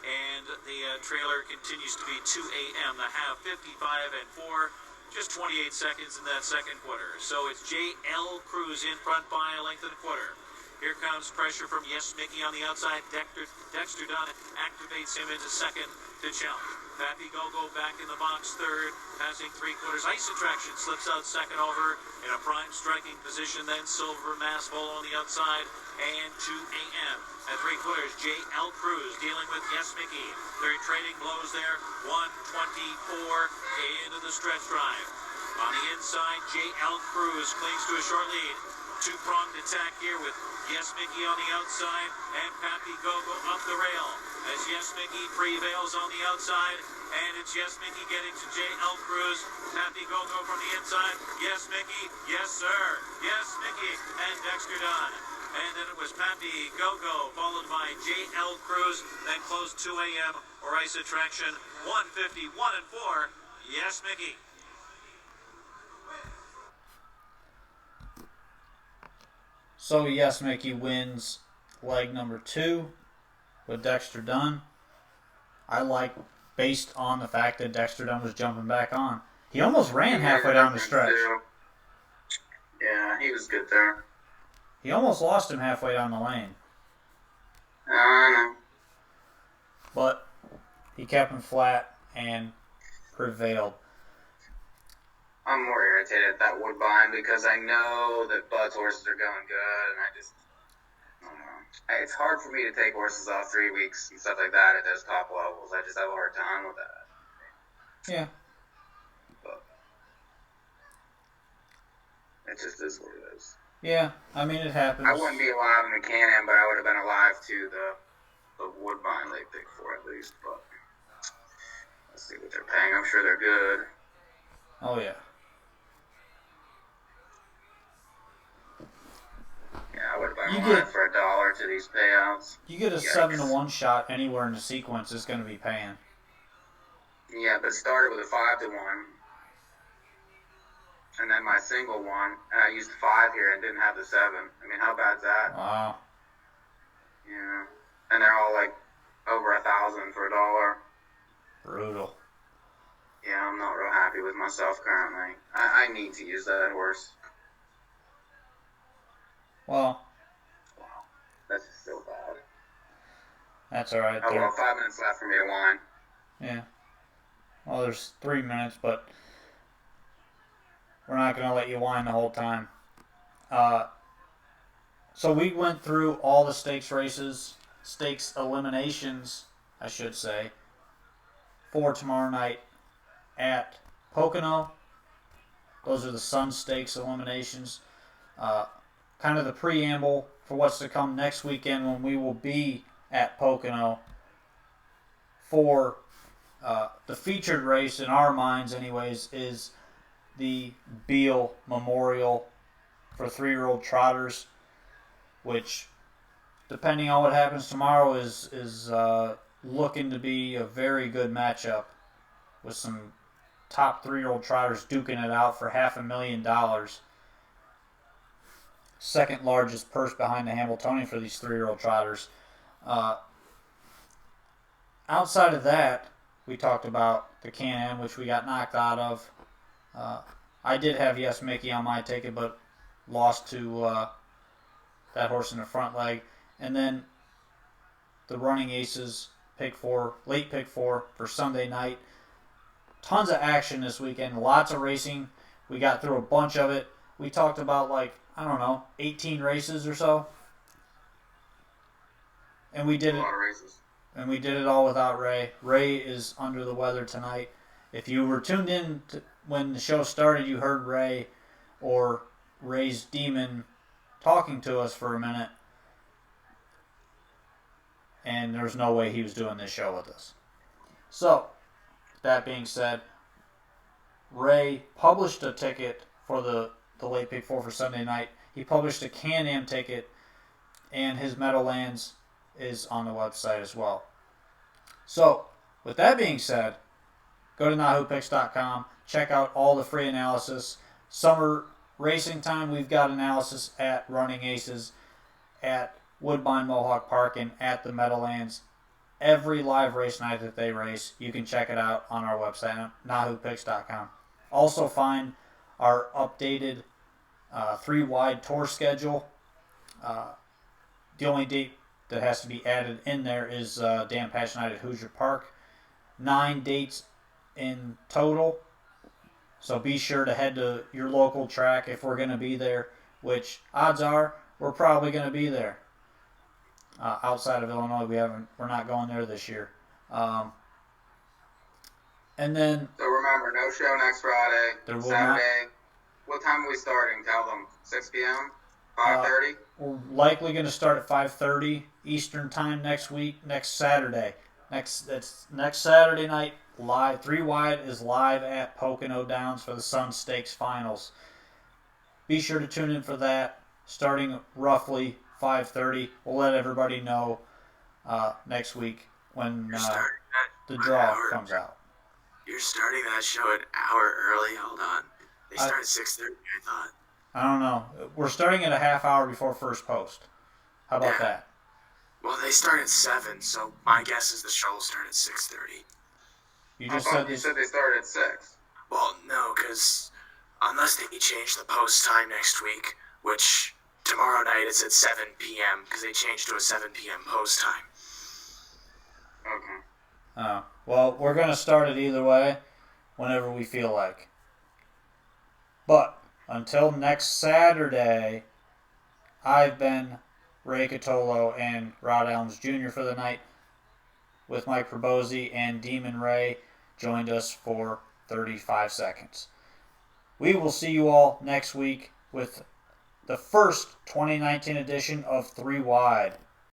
Speaker 8: And the trailer continues to be 2 a.m. The half 55-4. Just 28 seconds in that second quarter. So it's J.L. Cruz in front by a length and a quarter. Here comes pressure from Yes Mickey on the outside. Dexter Dunn activates him into second to challenge. Pappy Go-Go back in the box third, passing 3/4. Ice Attraction slips out second over in a prime striking position. Then Silver Mass Volo on the outside and 2 a.m. At 3/4, J.L. Cruz dealing with Yes Mickey. They're trading blows there. 1:24 into the stretch drive. On the inside, J.L. Cruz clings to a short lead. Two-pronged attack here with Yes Mickey on the outside and Pappy Go-Go up the rail as Yes Mickey prevails on the outside, and it's Yes Mickey getting to J.L. Cruz. Pappy Go-Go from the inside. Yes Mickey, yes sir, Yes Mickey, and Dexter Dunn. And then it was Pappy Go-Go followed by J.L. Cruz, then close 2 a.m. or Ice Attraction 1:51-4. Yes Mickey.
Speaker 4: So Yes Mickey wins leg number 2 with Dexter Dunn. I like, based on the fact that Dexter Dunn was jumping back on. He almost ran halfway down the stretch.
Speaker 7: Yeah, he was good there.
Speaker 4: He almost lost him halfway down the lane.
Speaker 7: I know.
Speaker 4: But he kept him flat and prevailed.
Speaker 7: I'm more irritated at that Woodbine because I know that Bud's horses are going good, and I don't know. It's hard for me to take horses off 3 weeks and stuff like that at those top levels. I just have a hard time with that.
Speaker 4: Yeah.
Speaker 7: But it just is what it is.
Speaker 4: Yeah, I mean, it happens.
Speaker 7: I wouldn't be alive in the Can-Am, but I would have been alive to the Woodbine they picked for at least. But let's see what they're paying. I'm sure they're good.
Speaker 4: Oh, yeah.
Speaker 7: Yeah, I would have been alive for $1 to these payouts.
Speaker 4: You get a 7-1 shot anywhere in the sequence is going to be paying.
Speaker 7: Yeah, but it started with a 5-1. And then my single one, and I used 5 here and didn't have the 7. I mean, how bad's that?
Speaker 4: Wow.
Speaker 7: Yeah. And they're all like over 1,000 for $1.
Speaker 4: Brutal.
Speaker 7: Yeah, I'm not real happy with myself currently. I need to use that horse.
Speaker 4: Well,
Speaker 7: Wow. That's just so bad.
Speaker 4: that's all right.
Speaker 7: Oh, well, 5 minutes left for me to whine.
Speaker 4: Yeah. Well, there's 3 minutes, but we're not going to let you whine the whole time. So we went through all the stakes races. Stakes eliminations, I should say, for tomorrow night at Pocono. Those are the Sun Stakes eliminations. Kind of the preamble for what's to come next weekend when we will be at Pocono for the featured race, in our minds anyways, is the Beal Memorial for 3-year-old trotters, which, depending on what happens tomorrow, is looking to be a very good matchup with some top 3-year-old trotters duking it out for $500,000. Second largest purse behind the Hamiltonian for these 3-year-old trotters. Outside of that, we talked about the Can-Am, which we got knocked out of. I did have Yes Mickey on my ticket, but lost to that horse in the front leg. And then the Running Aces late pick four for Sunday night. Tons of action this weekend, lots of racing. We got through a bunch of it. We talked about 18 races or so. And we did
Speaker 7: A
Speaker 4: it.
Speaker 7: lot of races.
Speaker 4: And we did it all without Ray. Ray is under the weather tonight. If you were tuned in when the show started, you heard Ray or Ray's demon talking to us for a minute. And there's no way he was doing this show with us. So, that being said, Ray published a ticket for the late pick four for Sunday night. He published a Can-Am ticket, and his Meadowlands is on the website as well. So, with that being said, go to NAHUpicks.com, check out all the free analysis. Summer racing time, we've got analysis at Running Aces, at Woodbine Mohawk Park, and at the Meadowlands. Every live race night that they race, you can check it out on our website at NAHUpicks.com. Also find our updated 3-wide tour schedule. The only date that has to be added in there is Dan Patch Night at Hoosier Park. 9 dates in total. So be sure to head to your local track if we're going to be there, which odds are we're probably going to be there. Outside of Illinois, we're not going there this year. And then
Speaker 7: So remember, no show next Friday. Saturday. What time are we starting? Tell them. 6 p.m. 5:30.
Speaker 4: We're likely going to start at 5:30 Eastern time next Saturday. Next Saturday night, live. 3-wide is live at Pocono Downs for the Sun Stakes Finals. Be sure to tune in for that, starting roughly 5:30. We'll let everybody know next week when the draw comes out.
Speaker 5: You're starting that show an hour early? Hold on. They start at 6:30, I thought.
Speaker 4: I don't know. We're starting at a half hour before first post. How about that?
Speaker 5: Well, they start at 7, so my guess is the show will start at 6:30.
Speaker 4: You
Speaker 7: I
Speaker 4: just
Speaker 7: thought
Speaker 4: said
Speaker 7: you
Speaker 4: this.
Speaker 7: said they started at 6.
Speaker 5: Well, no, because unless they change the post time next week, which tomorrow night it's at 7 p.m. because they changed to a 7 p.m. post time.
Speaker 7: Okay.
Speaker 4: Well, we're going to start it either way, whenever we feel like. But until next Saturday, I've been Ray Catolo and Rod Elms Jr. for the night, with Mike Probozzi and Demon Ray joined us for 35 seconds. We will see you all next week with the first 2019 edition of 3 Wide.